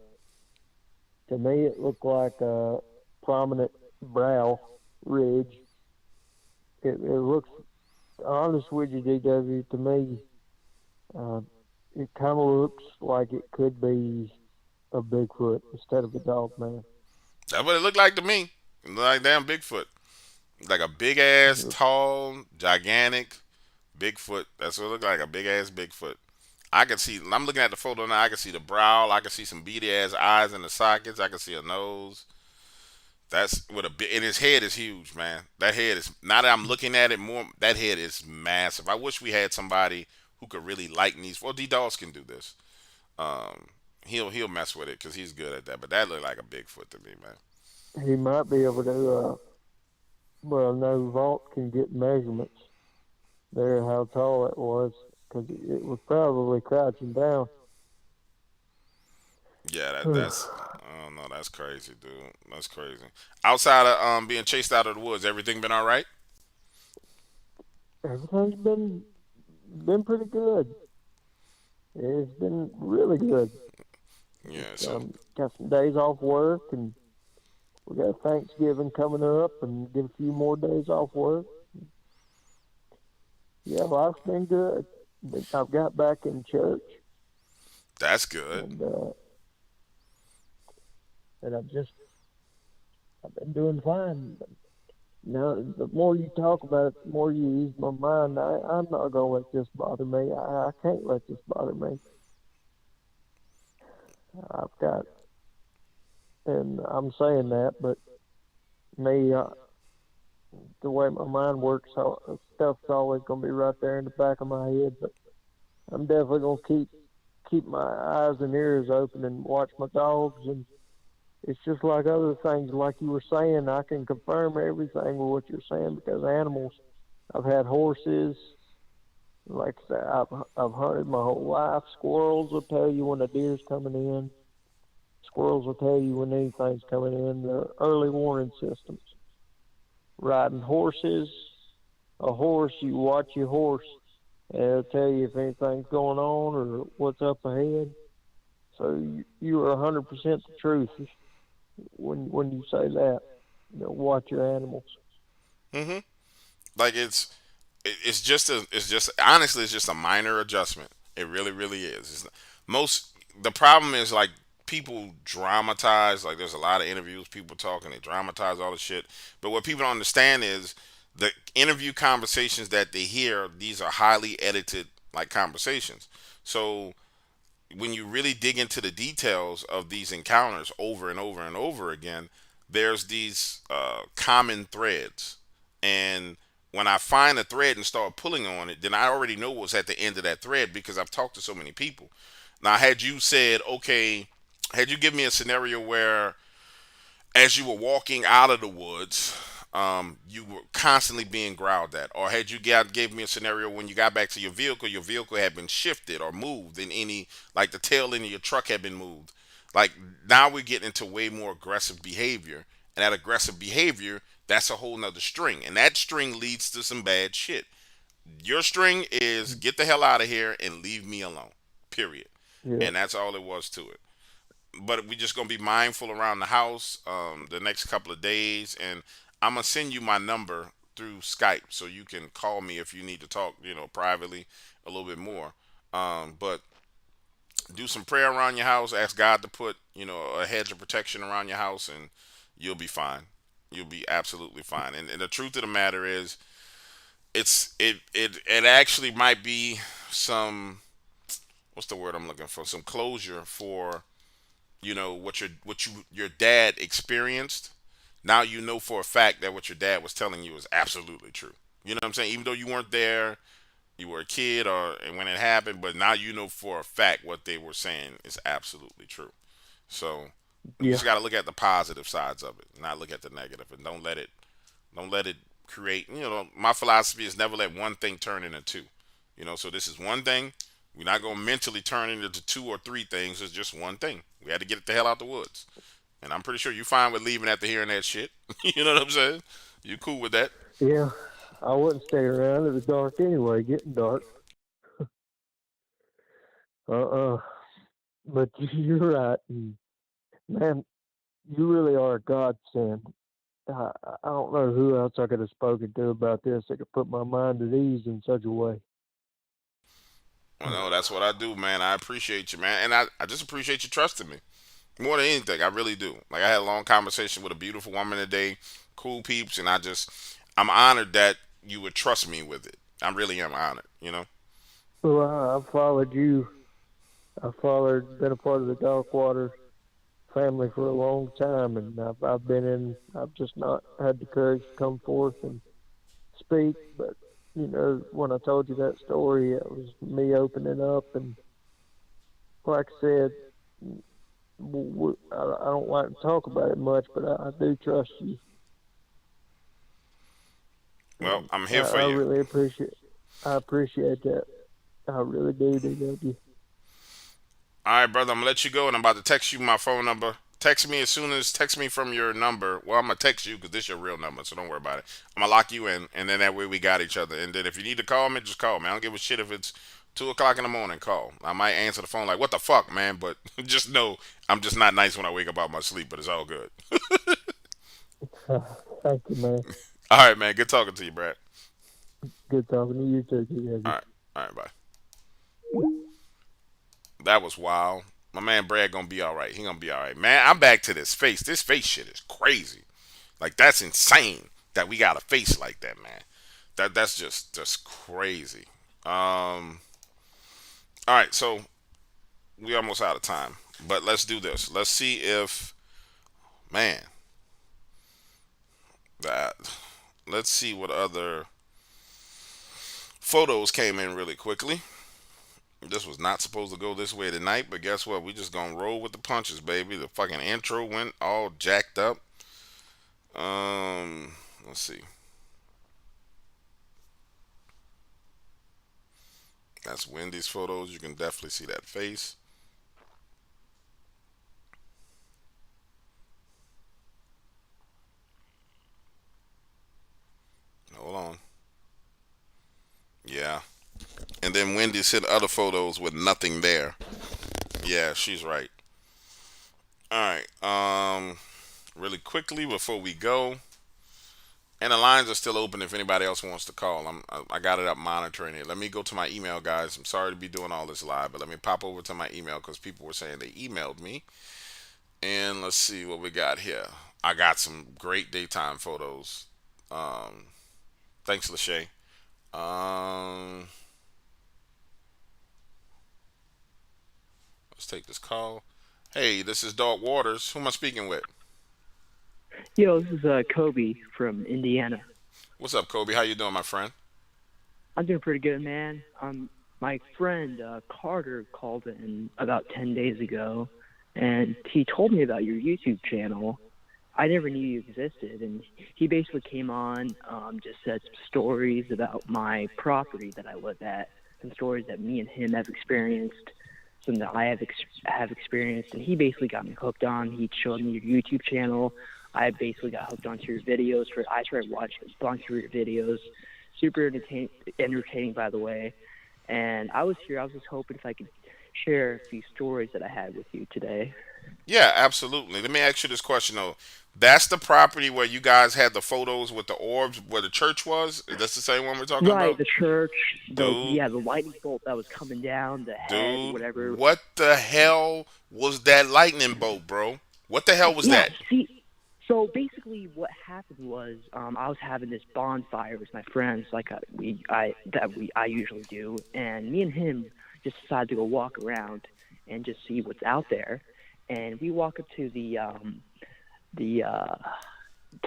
me it looked like a prominent brow ridge. It looks, honest with you, DW, to me, uh, it kind of looks like it could be a Bigfoot instead of a dog man. That's what it looked like to me. It looked like damn Bigfoot. Like a big ass, tall, gigantic Bigfoot. That's what it looked like, a big ass Bigfoot. I can see. I'm looking at the photo now. I can see the brow. I can see some beady ass eyes in the sockets. I can see a nose. That's with a bit. And his head is huge, man. That head is. Now that I'm looking at it more, that head is massive. I wish we had somebody who could really lighten these. Well, D Dawes can do this. Um, he'll mess with it because he's good at that. But that looked like a Bigfoot to me, man. He might be able to. Well, no, Vault can get measurements there how tall it was because it was probably crouching down. Yeah, that's. Oh no, that's crazy, dude. That's crazy. Outside of being chased out of the woods, everything been all right? Everything's been pretty good. It's been really good. Yeah. Just So got some days off work, and we got Thanksgiving coming up, and get a few more days off work. Yeah, life's been good. I've got back in church, that's good. and I've been doing fine. Now, the more you talk about it, the more you ease my mind. I'm not gonna let this bother me. I can't let this bother me. I've got, and I'm saying that, but me, the way my mind works, stuff's always gonna be right there in the back of my head. But I'm definitely gonna keep my eyes and ears open and watch my dogs. And it's just like other things, like you were saying. I can confirm everything with what you're saying because animals. I've had horses. Like I said, I've hunted my whole life. Squirrels will tell you when a deer's coming in. Squirrels will tell you when anything's coming in. The early warning systems. Riding horses, a horse, you watch your horse, and it'll tell you if anything's going on or what's up ahead. So you are 100% the truth when you say that. Watch your animals. Mhm. Like it's just honestly it's just a minor adjustment. It really is. Most the problem is like people dramatize. Like there's a lot of interviews, people talking, they dramatize all the shit. But what people don't understand is the interview conversations that they hear. These are highly edited like conversations. So when you really dig into the details of these encounters over and over and over again, there's these common threads. And when I find a thread and start pulling on it, then I already know what's at the end of that thread because I've talked to so many people. Now, had you said, okay, had you given me a scenario where as you were walking out of the woods, you were constantly being growled at, or had you gave me a scenario when you got back to your vehicle had been shifted or moved, in any like the tail end of your truck had been moved. Like now we're getting into way more aggressive behavior, and that aggressive behavior that's a whole nother string, and that string leads to some bad shit. Your string is get the hell out of here and leave me alone. Period. Yeah. And that's all it was to it, but we just gonna be mindful around the house the next couple of days, and I'm gonna send you my number through Skype so you can call me if you need to talk, privately a little bit more. But do some prayer around your house. Ask God to put, a hedge of protection around your house, and you'll be fine. You'll be absolutely fine. And the truth of the matter is, it actually might be some, what's the word I'm looking for? Some closure for your dad experienced. Now you know for a fact that what your dad was telling you is absolutely true. You know what I'm saying? Even though you weren't there, you were a kid or and when it happened, but now you know for a fact what they were saying is absolutely true. So you Yeah. just got to look at the positive sides of it, not look at the negative, and don't let it create. My philosophy is never let one thing turn into two. So this is one thing. We're not gonna mentally turn it into two or three things. It's just one thing. We had to get it the hell out the woods, and I'm pretty sure you're fine with leaving after hearing that shit. You know what I'm saying? You cool with that? Yeah. I wouldn't stay around. It was dark anyway, getting dark. Uh-uh. But you're right. And man, you really are a godsend. I don't know who else I could have spoken to about this that could put my mind at ease in such a way. Well, no, that's what I do, man. I appreciate you, man, and I just appreciate you trusting me more than anything. I really do. Like I had a long conversation with a beautiful woman today, cool peeps, and I'm honored that you would trust me with it. I really am honored. Well, I followed you. Been a part of the Dark Water family for a long time, and I've just not had the courage to come forth and speak. But when I told you that story, it was me opening up, and like I said, I don't like to talk about it much, but I do trust you, Well, and I'm I, here for I you. really appreciate. I appreciate that. I really do, DW. All right, brother. I'm gonna let you go, and I'm about to text you my phone number. Text me from your number. Well, I'm gonna text you because this is your real number, so don't worry about it. I'm gonna lock you in, and then that way we got each other. And then if you need to call me, just call me. I don't give a shit if it's 2 o'clock in the morning. Call. I might answer the phone like, "What the fuck, man?" But just know I'm just not nice when I wake up out my sleep. But it's all good. Thank you, man. All right, man. Good talking to you, Brad. Good talking to you too, All DW. right. All right. Bye. That was wild. My man Brad gonna be all right. He gonna be all right, man. I'm back to this face. This face shit is crazy. Like that's insane that we got a face like that, man. That's just crazy. All right, so we almost out of time, but let's do this. Let's see if man that. Let's see what other photos came in really quickly. This was not supposed to go this way tonight, but guess what? We just gonna roll with the punches, baby. The fucking intro went all jacked up. Let's see. That's Wendy's photos. You can definitely see that face. Hold on. Yeah. And then Wendy sent other photos with nothing there. Yeah, she's right. All right. Really quickly before we go, and the lines are still open if anybody else wants to call. I got it up monitoring it. Let me go to my email, guys. I'm sorry to be doing all this live, but let me pop over to my email because people were saying they emailed me. And let's see what we got here. I got some great daytime photos. Um, Thanks, Lachey. Um, let's take this call. Hey, this is Dog Waters. Who am I speaking with? Yo, this is Kobe from Indiana. What's up, Kobe? How you doing, my friend? I'm doing pretty good, man. My friend Carter called in about 10 days ago, and he told me about your YouTube channel. I never knew you existed, and he basically came on, just said some stories about my property that I live at, some stories that me and him have experienced, some that I have experienced, and he basically got me hooked on. He showed me your YouTube channel. I basically got hooked onto your videos. I started watching a bunch of your videos. Super entertaining, by the way. And I was just hoping if I could share a few stories that I had with you today. Yeah, absolutely. Let me ask you this question though. That's the property where you guys had the photos with the orbs where the church was? Is that the same one we're talking Right, about? the church, Dude, the lightning bolt that was coming down, the head, dude, whatever. what the hell was that lightning bolt, bro? What the hell was Yeah, that? see, so basically what happened was I was having this bonfire with my friends, like I usually do, and me and him just decided to go walk around and just see what's out there. and we walk up the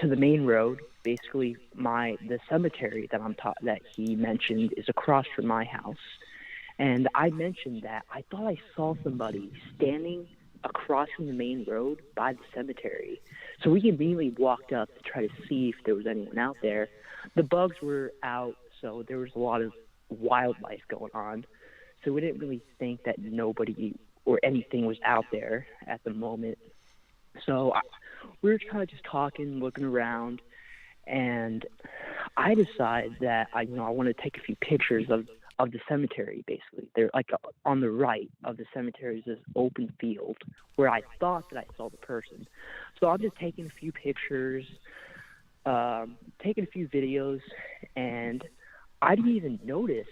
to the main road. Basically, the cemetery that he mentioned is across from my house, and I mentioned that I thought I saw somebody standing across from the main road by the cemetery. So we immediately walked up to try to see if there was anyone out there. The bugs were out, so there was a lot of wildlife going on. So we didn't really think that nobody or anything was out there at the moment. So we were kind of just talking, looking around, and I decided that I want to take a few pictures of the cemetery. Basically, they're like on the right of the cemetery is this open field where I thought that I saw the person. So I'm just taking a few pictures, taking a few videos, and I didn't even notice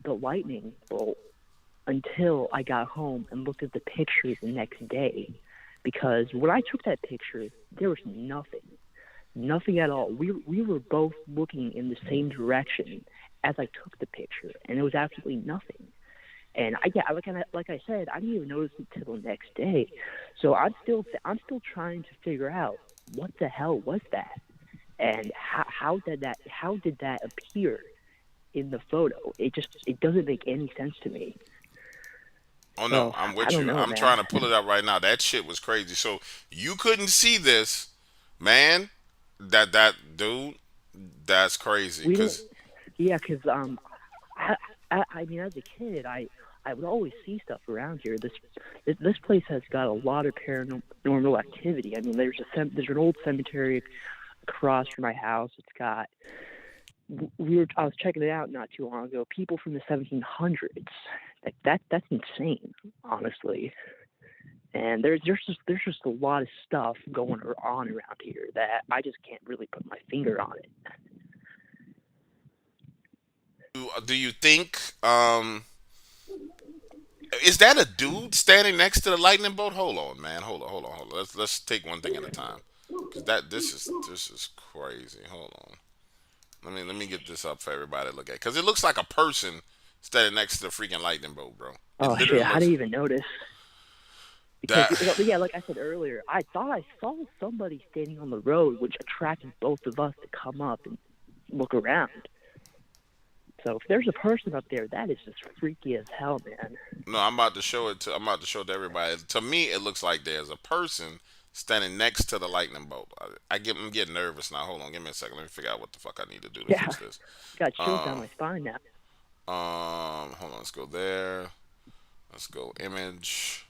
the lightning bolt until I got home and looked at the pictures the next day. Because when I took that picture, there was nothing at all. We were both looking in the same direction as I took the picture, and there was absolutely nothing. And like I said, I didn't even notice it till the next day. So I'm still trying to figure out what the hell was that, and how did that appear in the photo? It doesn't make any sense to me. Oh no, So I'm I with don't you. know, I'm man. trying to pull it up right now. That shit was crazy. So you couldn't see this, man. That dude, that's crazy. We didn't. Cause Yeah, because I mean, as a kid, I would always see stuff around here. This place has got a lot of paranormal activity. I mean, there's an old cemetery across from my house. It's got I was checking it out not too long ago. People from the 1700s. Like that's insane, honestly. And there's just a lot of stuff going on around here that I just can't really put my finger on it. do you think is that a dude standing next to the lightning bolt? Hold on, man. Hold on. Let's take one thing at a time. Cause this is crazy. Hold on. Let me get this up for everybody to look at. Cause it looks like a person standing next to the freaking lightning bolt, bro. It Oh shit! literally I looks didn't even notice because that. yeah, like I said earlier, I thought I saw somebody standing on the road, which attracted both of us to come up and look around. So if there's a person up there, that is just freaky as hell, man. No, I'm about to show it to. I'm about to show it to everybody. To me, it looks like there's a person standing next to the lightning bolt. I'm getting nervous now. Hold on, give me a second. Let me figure out what the fuck I need to do to Yeah, fix this. got chills down Um, my spine now. hold on. Let's go there. Let's go image.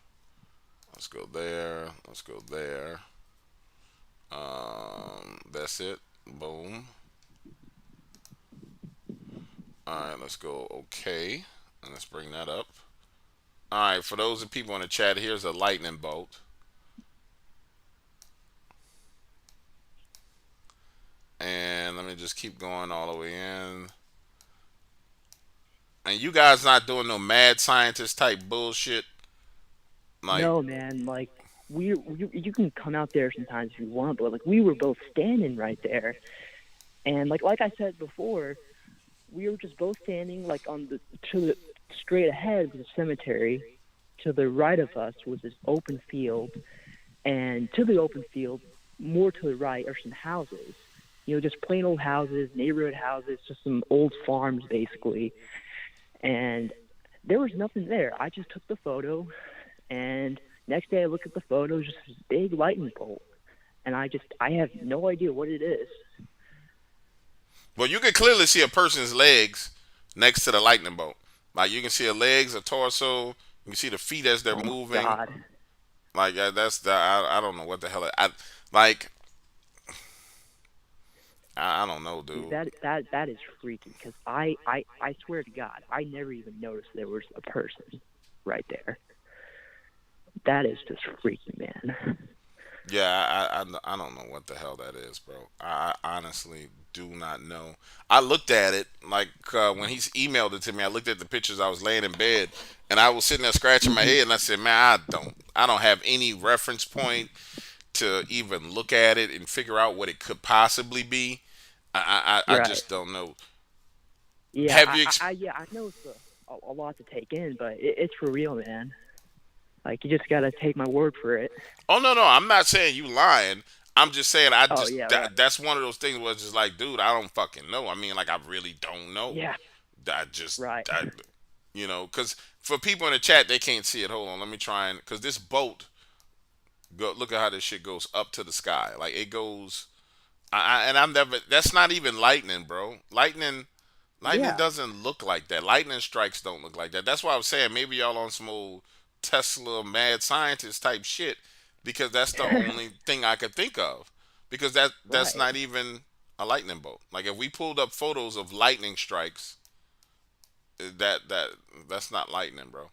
Let's go there. Let's go there. That's it. Boom. All right, let's go. Okay, and let's bring that up. All right, for those of people in the chat, here's a lightning bolt. And let me just keep going all the way in. And you guys not doing no mad scientist type bullshit. Like, No, man, like you can come out there sometimes if you want, but like we were both standing right there, and like I said before, we were just both standing like on the straight ahead was the cemetery. To the right of us was this open field, and to the open field, more to the right are some houses. Just plain old houses, neighborhood houses, just some old farms basically. And there was nothing there. I just took the photo, and next day I look at the photo, just this big lightning bolt, and I have no idea what it is. well, you can clearly see a person's legs next to the lightning bolt. Like, you can see a legs, a torso. You can see the feet as they're Oh my moving. god. Like, that's the. I don't know what the hell. Like. I don't know, Dude, dude. that is freaky because I swear to God, I never even noticed there was a person right there. That is just freaky, man. Yeah, I don't know what the hell that is, bro. I honestly do not know. I looked at it like when he's emailed it to me. I looked at the pictures. I was laying in bed, and I was sitting there scratching my Hmm. head, and I said, "Man, I don't have any reference point to even look at it and figure out what it could possibly be. I Right. just don't know. Yeah, Have you? yeah, I know it's a lot to take in, but it's for real, man. Like, you just gotta take my word for it. Oh no, no, I'm not saying you lying. I'm just saying Oh yeah, right. that's one of those things where it's just like, dude, I don't fucking know. I mean, like I really don't know. Yeah, I just right. because for people in the chat they can't see it. Hold on, let me try and because this boat go look at how this shit goes up to the sky. Like it goes. And I'm never. That's not even lightning, bro. Lightning Yeah. doesn't look like that. Lightning strikes don't look like that. That's why I was saying maybe y'all on some old Tesla mad scientist type shit because that's the only thing I could think of. Because that's Right. not even a lightning bolt. Like if we pulled up photos of lightning strikes, that that's not lightning, bro.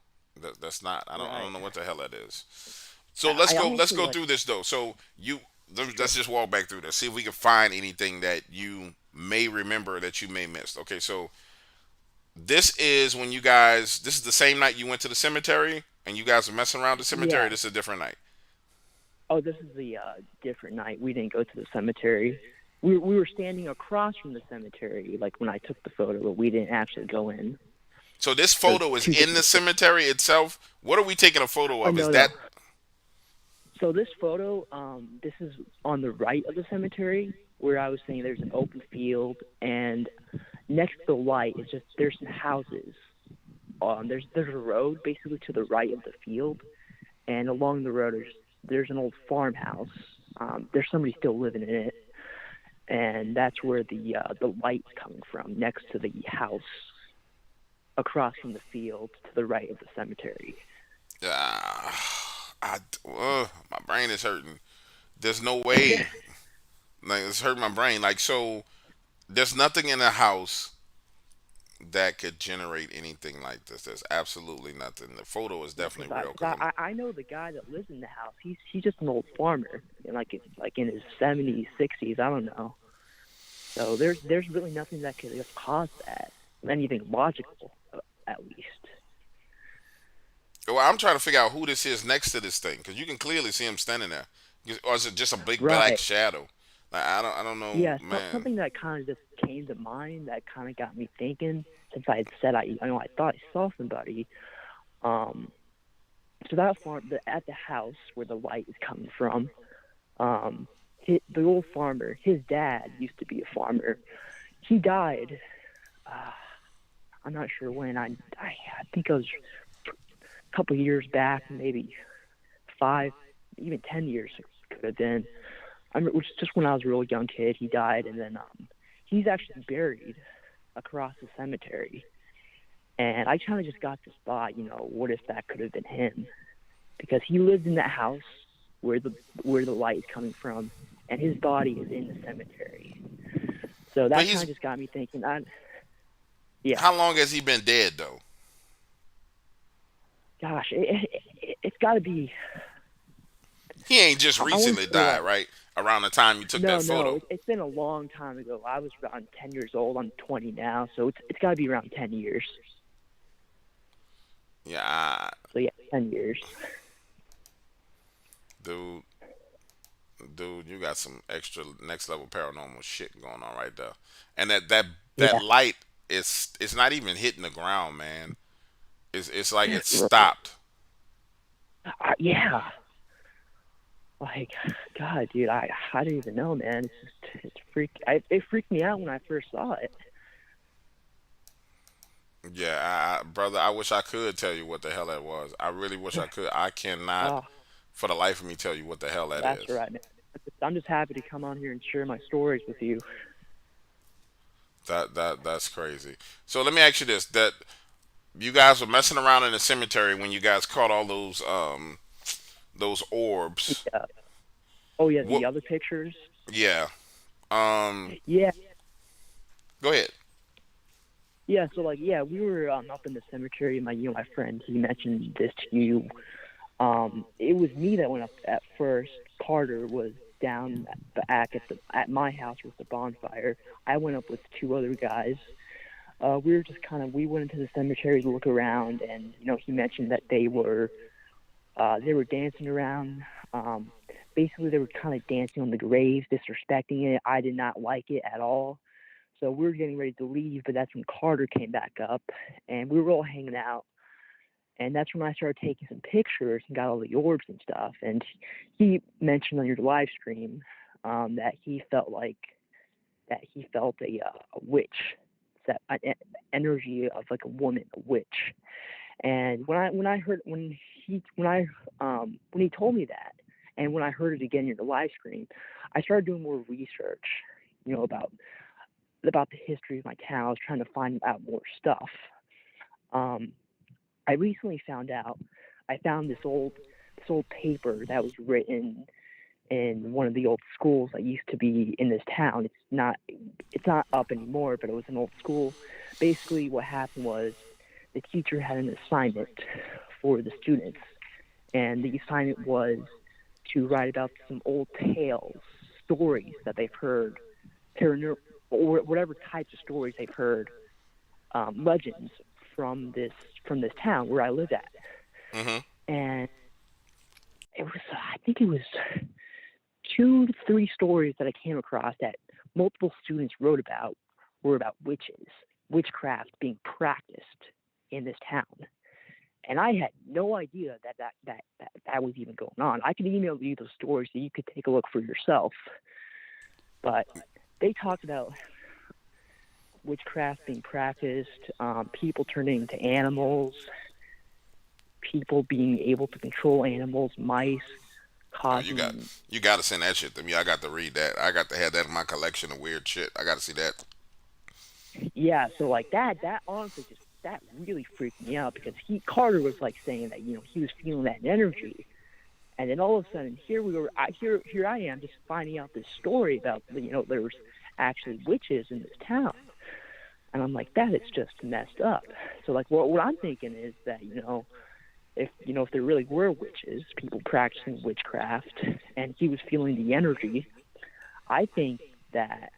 That's not. I don't Right. know what the hell that is. So let's I go. Let's honestly go like. through this though. So Sure. let's just walk back through this. See if we can find anything that you may remember that you may missed. Okay, so this is when you guys. This is the same night you went to the cemetery and you guys were messing around the cemetery. Yeah. This is a different night. Oh, this is the different night. We didn't go to the cemetery. We were standing across from the cemetery, like when I took the photo, but we didn't actually go in. So this So it's photo is two in the different. cemetery itself. What are we taking a photo Oh of? Is no, that no. So this photo, this is on the right of the cemetery, where I was saying there's an open field, and next to the light is just there's some houses. There's a road basically to the right of the field, and along the road there's an old farmhouse. There's somebody still living in it, and that's where the light's coming from, next to the house, across from the field to the right of the cemetery. uh, my brain is hurting. There's no way. Like it's hurting my brain. Like so, there's nothing in the house that could generate anything like this. There's absolutely nothing. The photo is Yeah, because definitely I, real. 'cause I know the guy that lives in the house. He's just an old farmer, and like in his 70s, 60s. I don't know. So there's really nothing that could have caused that. Anything logical, at least. Well, I'm trying to figure out who this is next to this thing because you can clearly see him standing there. Or is it just a big black Right. shadow? Like I don't know, Yeah. man. Something that kind of just came to mind that kind of got me thinking. Since I had said I thought I saw somebody. Um. So that farm, at the house where the light is coming from, the old farmer, his dad used to be a farmer. He died. Uh, I'm not sure when. I think it was a couple of years back, maybe 5, even 10 years could have been. It was just when I was a real young kid. He died, and then he's actually buried across the cemetery. And I kind of just got this thought, what if that could have been him? Because he lived in that house where the light is coming from, and his body is in the cemetery. So But that kind he's of just got me thinking. Yeah, how long has he been dead though? gosh, it's got to be. He ain't just I want recently to say died, like right? Around the time you took no, that no, photo. it's been a long time ago. I was around 10 years old. I'm 20 now, so it's got to be around 10 years. Yeah, So yeah, 10 years. dude, dude, you got some extra next level paranormal shit going on right there. And that Yeah, light is it's not even hitting the ground, man. It's like it right. stopped. Yeah. Like, God, dude, I don't even know, man. It freaked me out when I first saw it. Yeah, brother, I wish I could tell you what the hell that was. I really wish I could. I cannot, Oh, for the life of me, tell you what the hell that that's is. right, man. I'm just happy to come on here and share my stories with you. That's crazy. So let me ask you this: that you guys were messing around in the cemetery when you guys caught all those orbs. Yeah. Oh yeah, What? the other pictures. Yeah. Um. Yeah, Go ahead. yeah. So like, yeah, we were up in the cemetery. My friend, he mentioned this to you. It was me that went up at first. Carter was down at my house with the bonfire. I went up with two other guys. We were just we went into the cemetery to look around, and he mentioned that they were dancing around. Basically, they were kind of dancing on the graves, disrespecting it. I did not like it at all. So we were getting ready to leave, but that's when Carter came back up, and we were all hanging out. And that's when I started taking some pictures and got all the orbs and stuff. And he mentioned on your live stream that he felt like he felt a witch, that energy of like a woman, a witch. And when I heard when he told me that, and when I heard it again in the live stream, I started doing more research, about the history of my town. I was trying to find out more stuff. Um, I recently found out. I found this old paper that was written in one of the old schools that used to be in this town. It's not up anymore, but it was an old school. Basically, what happened was the teacher had an assignment for the students, and the assignment was to write about some old tales, stories that they've heard, or whatever types of stories they've heard, legends from this town where I lived at. Mm-hmm. And it was, I think it was 2 to 3 stories that I came across that multiple students wrote about were about witchcraft being practiced in this town. And I had no idea that was even going on. I could email you those stories so you could take a look for yourself. But they talked about witchcraft being practiced, people turning into animals, people being able to control animals, mice, Oh, causing. you got to send that shit to me. I got to read that. I got to have that in my collection of weird shit. I got to see that. Yeah, so like that honestly just that really freaked me out because Carter was like saying that he was feeling that energy, and then all of a sudden here I am just finding out this story about there's actually witches in this town, and I'm like, that is just messed up. So like what I'm thinking is that if there really were witches, people practicing witchcraft, and he was feeling the energy, I think that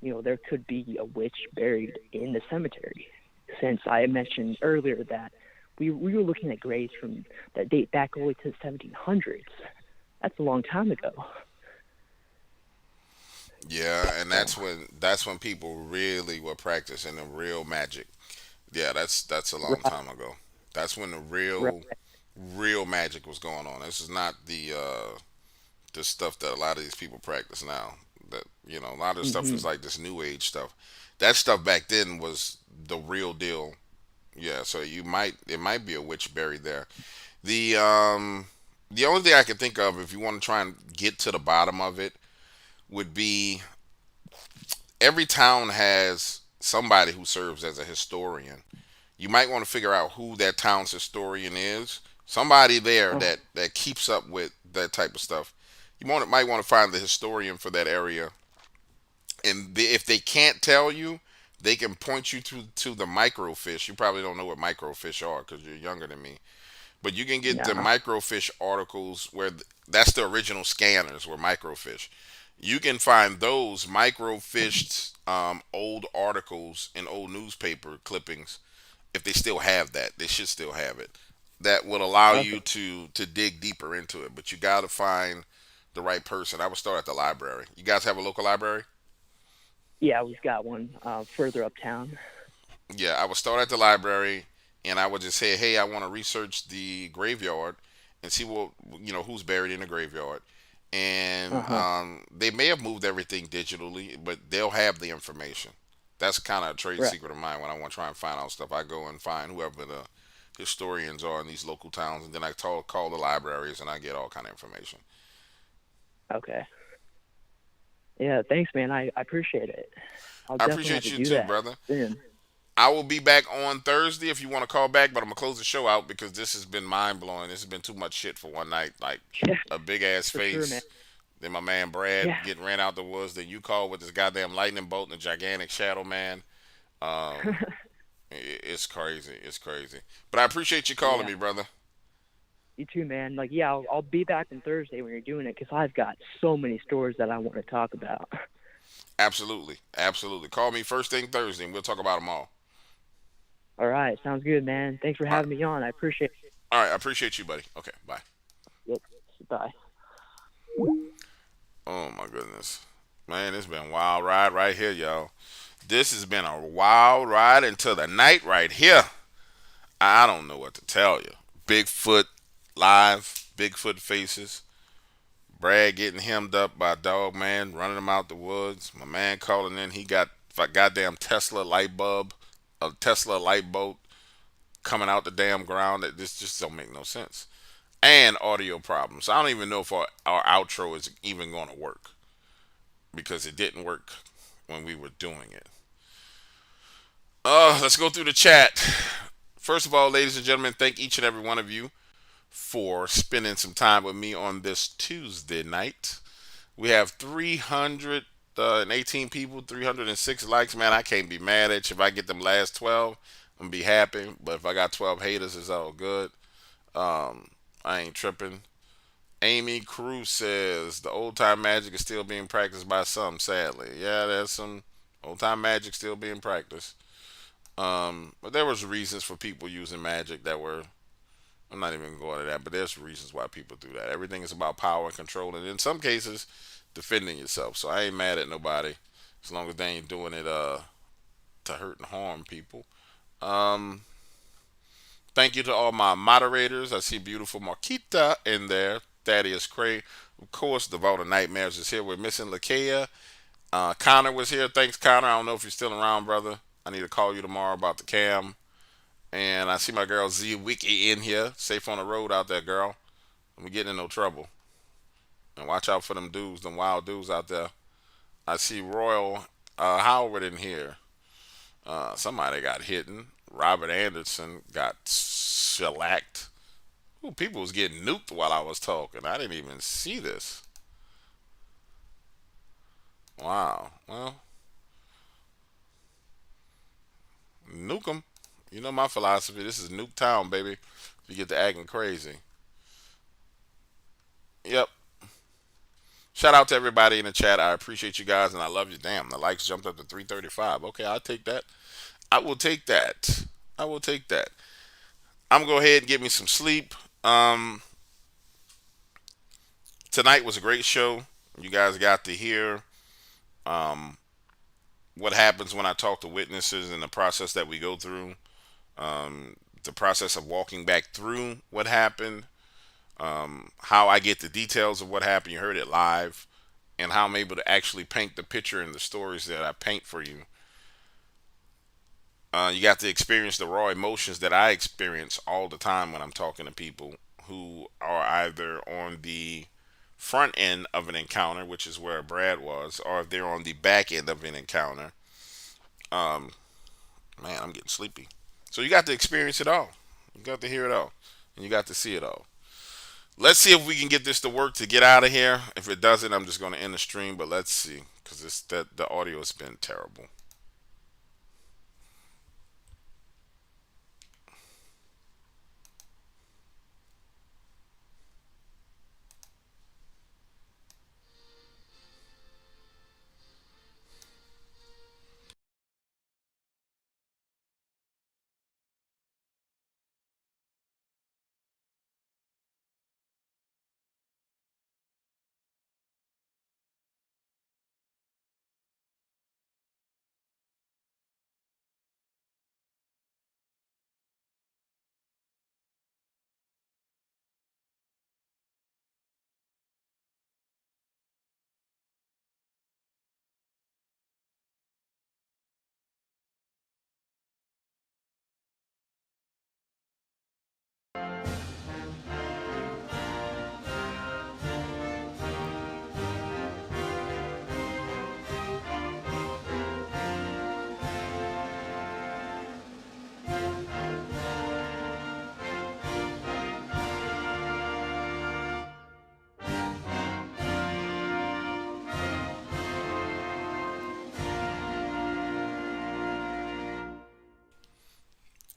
there could be a witch buried in the cemetery. Since I mentioned earlier that we were looking at graves that date back all the way to the 1700s. That's a long time ago. Yeah, and So, that's when people really were practicing the real magic. Yeah, that's a long right, time ago. That's when the right. real magic was going on. This is not the stuff that a lot of these people practice now. That a lot of the stuff is Hmm. like this new age stuff. That stuff back then was the real deal. Yeah, so it might be a witch buried there. The um the only thing I can think of if you want to try and get to the bottom of it would be every town has somebody who serves as a historian. You might want to figure out who that town's historian is. Somebody there Uh, that keeps up with that type of stuff. Might want to find the historian for that area, and if they can't tell you, they can point you to the microfish. You probably don't know what microfish are because you're younger than me, but you can get the no. microfish articles where that's the original scanners were microfish. You can find those microfished old articles in old newspaper clippings. If they still have that, they should still have it. That will allow Okay. you to dig deeper into it, but you got to find the right person. I would start at the library. You guys have a local library? Yeah, we've got one further uptown. Yeah, I would start at the library, and I would just say, "Hey, I want to research the graveyard and see what who's buried in the graveyard." Uh And huh. they may have moved everything digitally, but they'll have the information. That's kind of a trade Right. secret of mine. When I want to try and find out stuff, I go and find whoever the historians are in these local towns, and then I call the libraries, and I get all kind of information. Okay. Yeah. Thanks, man. I appreciate it. I'll I definitely have appreciate to you do too, that brother. soon. I will be back on Thursday if you want to call back, but I'm gonna close the show out because this has been mind blowing. This has been too much shit for one night. Like Yeah, a big ass for sure, man. face. Then my man Brad Yeah. getting ran out the woods. Then you called with this goddamn lightning bolt and a gigantic shadow man. Um, it's crazy. It's crazy. But I appreciate you calling Yeah. me, brother. You too, man. Like, yeah, I'll be back on Thursday when you're doing it because I've got so many stories that I want to talk about. Absolutely, absolutely. Call me first thing Thursday, and we'll talk about them all. All right, sounds good, man. Thanks for All right, having me on. I appreciate all right. I appreciate you, buddy. Okay, bye. it. Yep. Bye. Oh my goodness, man, it's been a wild ride right here, y'all. This has been a wild ride into the night right here. I don't know what to tell you. Bigfoot live, Bigfoot faces. Brad getting hemmed up by Dogman, running him out the woods. My man calling in, he got a goddamn Tesla light bulb, a Tesla light bulb coming out the damn ground. That this just don't make no sense. And audio problems. I don't even know if our outro is even going to work because it didn't work when we were doing it. Let's go through the chat. First of all, ladies and gentlemen, thank each and every one of you for spending some time with me on this Tuesday night. We have 318 people, 306 likes. Man, I can't be mad at you. If I get them last 12, I'm gonna be happy. But if I got 12 haters, it's all good. I ain't tripping. Amy Cruz says the old time magic is still being practiced by some, sadly. Yeah, there's some old time magic still being practiced. But there was reasons for people using magic that were. I'm not even going to that, but there's reasons why people do that. Everything is about power and control, and in some cases, defending yourself. So I ain't mad at nobody as long as they ain't doing it to hurt and harm people. Um, Thank you to all my moderators. I see beautiful Marquita in there. Thaddeus Cray. Of course, the Vault of Nightmares is here. We're missing Lakea. Connor was here. Thanks, Connor. I don't know if you're still around, brother. I need to call you tomorrow about the cam. And I see my girl Z Wiki in here. Safe on the road out there, girl. We getting in no trouble. And watch out for them dudes, them wild dudes out there. I see Royal Howard in here. Somebody got hidden. Robert Anderson got shellacked. Ooh, people was getting nuked while I was talking. I didn't even see this. Wow. Well, nuke 'em. You know my philosophy. This is nuke town, baby. You get to acting crazy. Yep. Shout out to everybody in the chat. I appreciate you guys and I love you. Damn, the likes jumped up to 335. Okay, I'll take that. I will take that. I will take that. I'm gonna go ahead and get me some sleep. Um, Tonight was a great show. You guys got to hear um, what happens when I talk to witnesses and the process that we go through. The process of walking back through what happened. How I get the details of what happened. You heard it live. And how I'm able to actually paint the picture and the stories that I paint for you. You got to experience the raw emotions that I experience all the time when I'm talking to people who are either on the front end of an encounter, which is where Brad was, or if they're on the back end of an encounter. Um, Man, I'm getting sleepy. So you got to experience it all. You got to hear it all. And you got to see it all. Let's see if we can get this to work to get out of here. If it doesn't, I'm just going to end the stream. But let's see, because the audio has been terrible.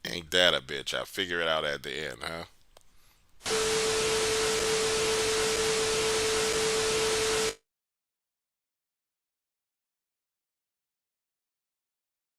Ain't that a bitch? I figure it out at the end, huh?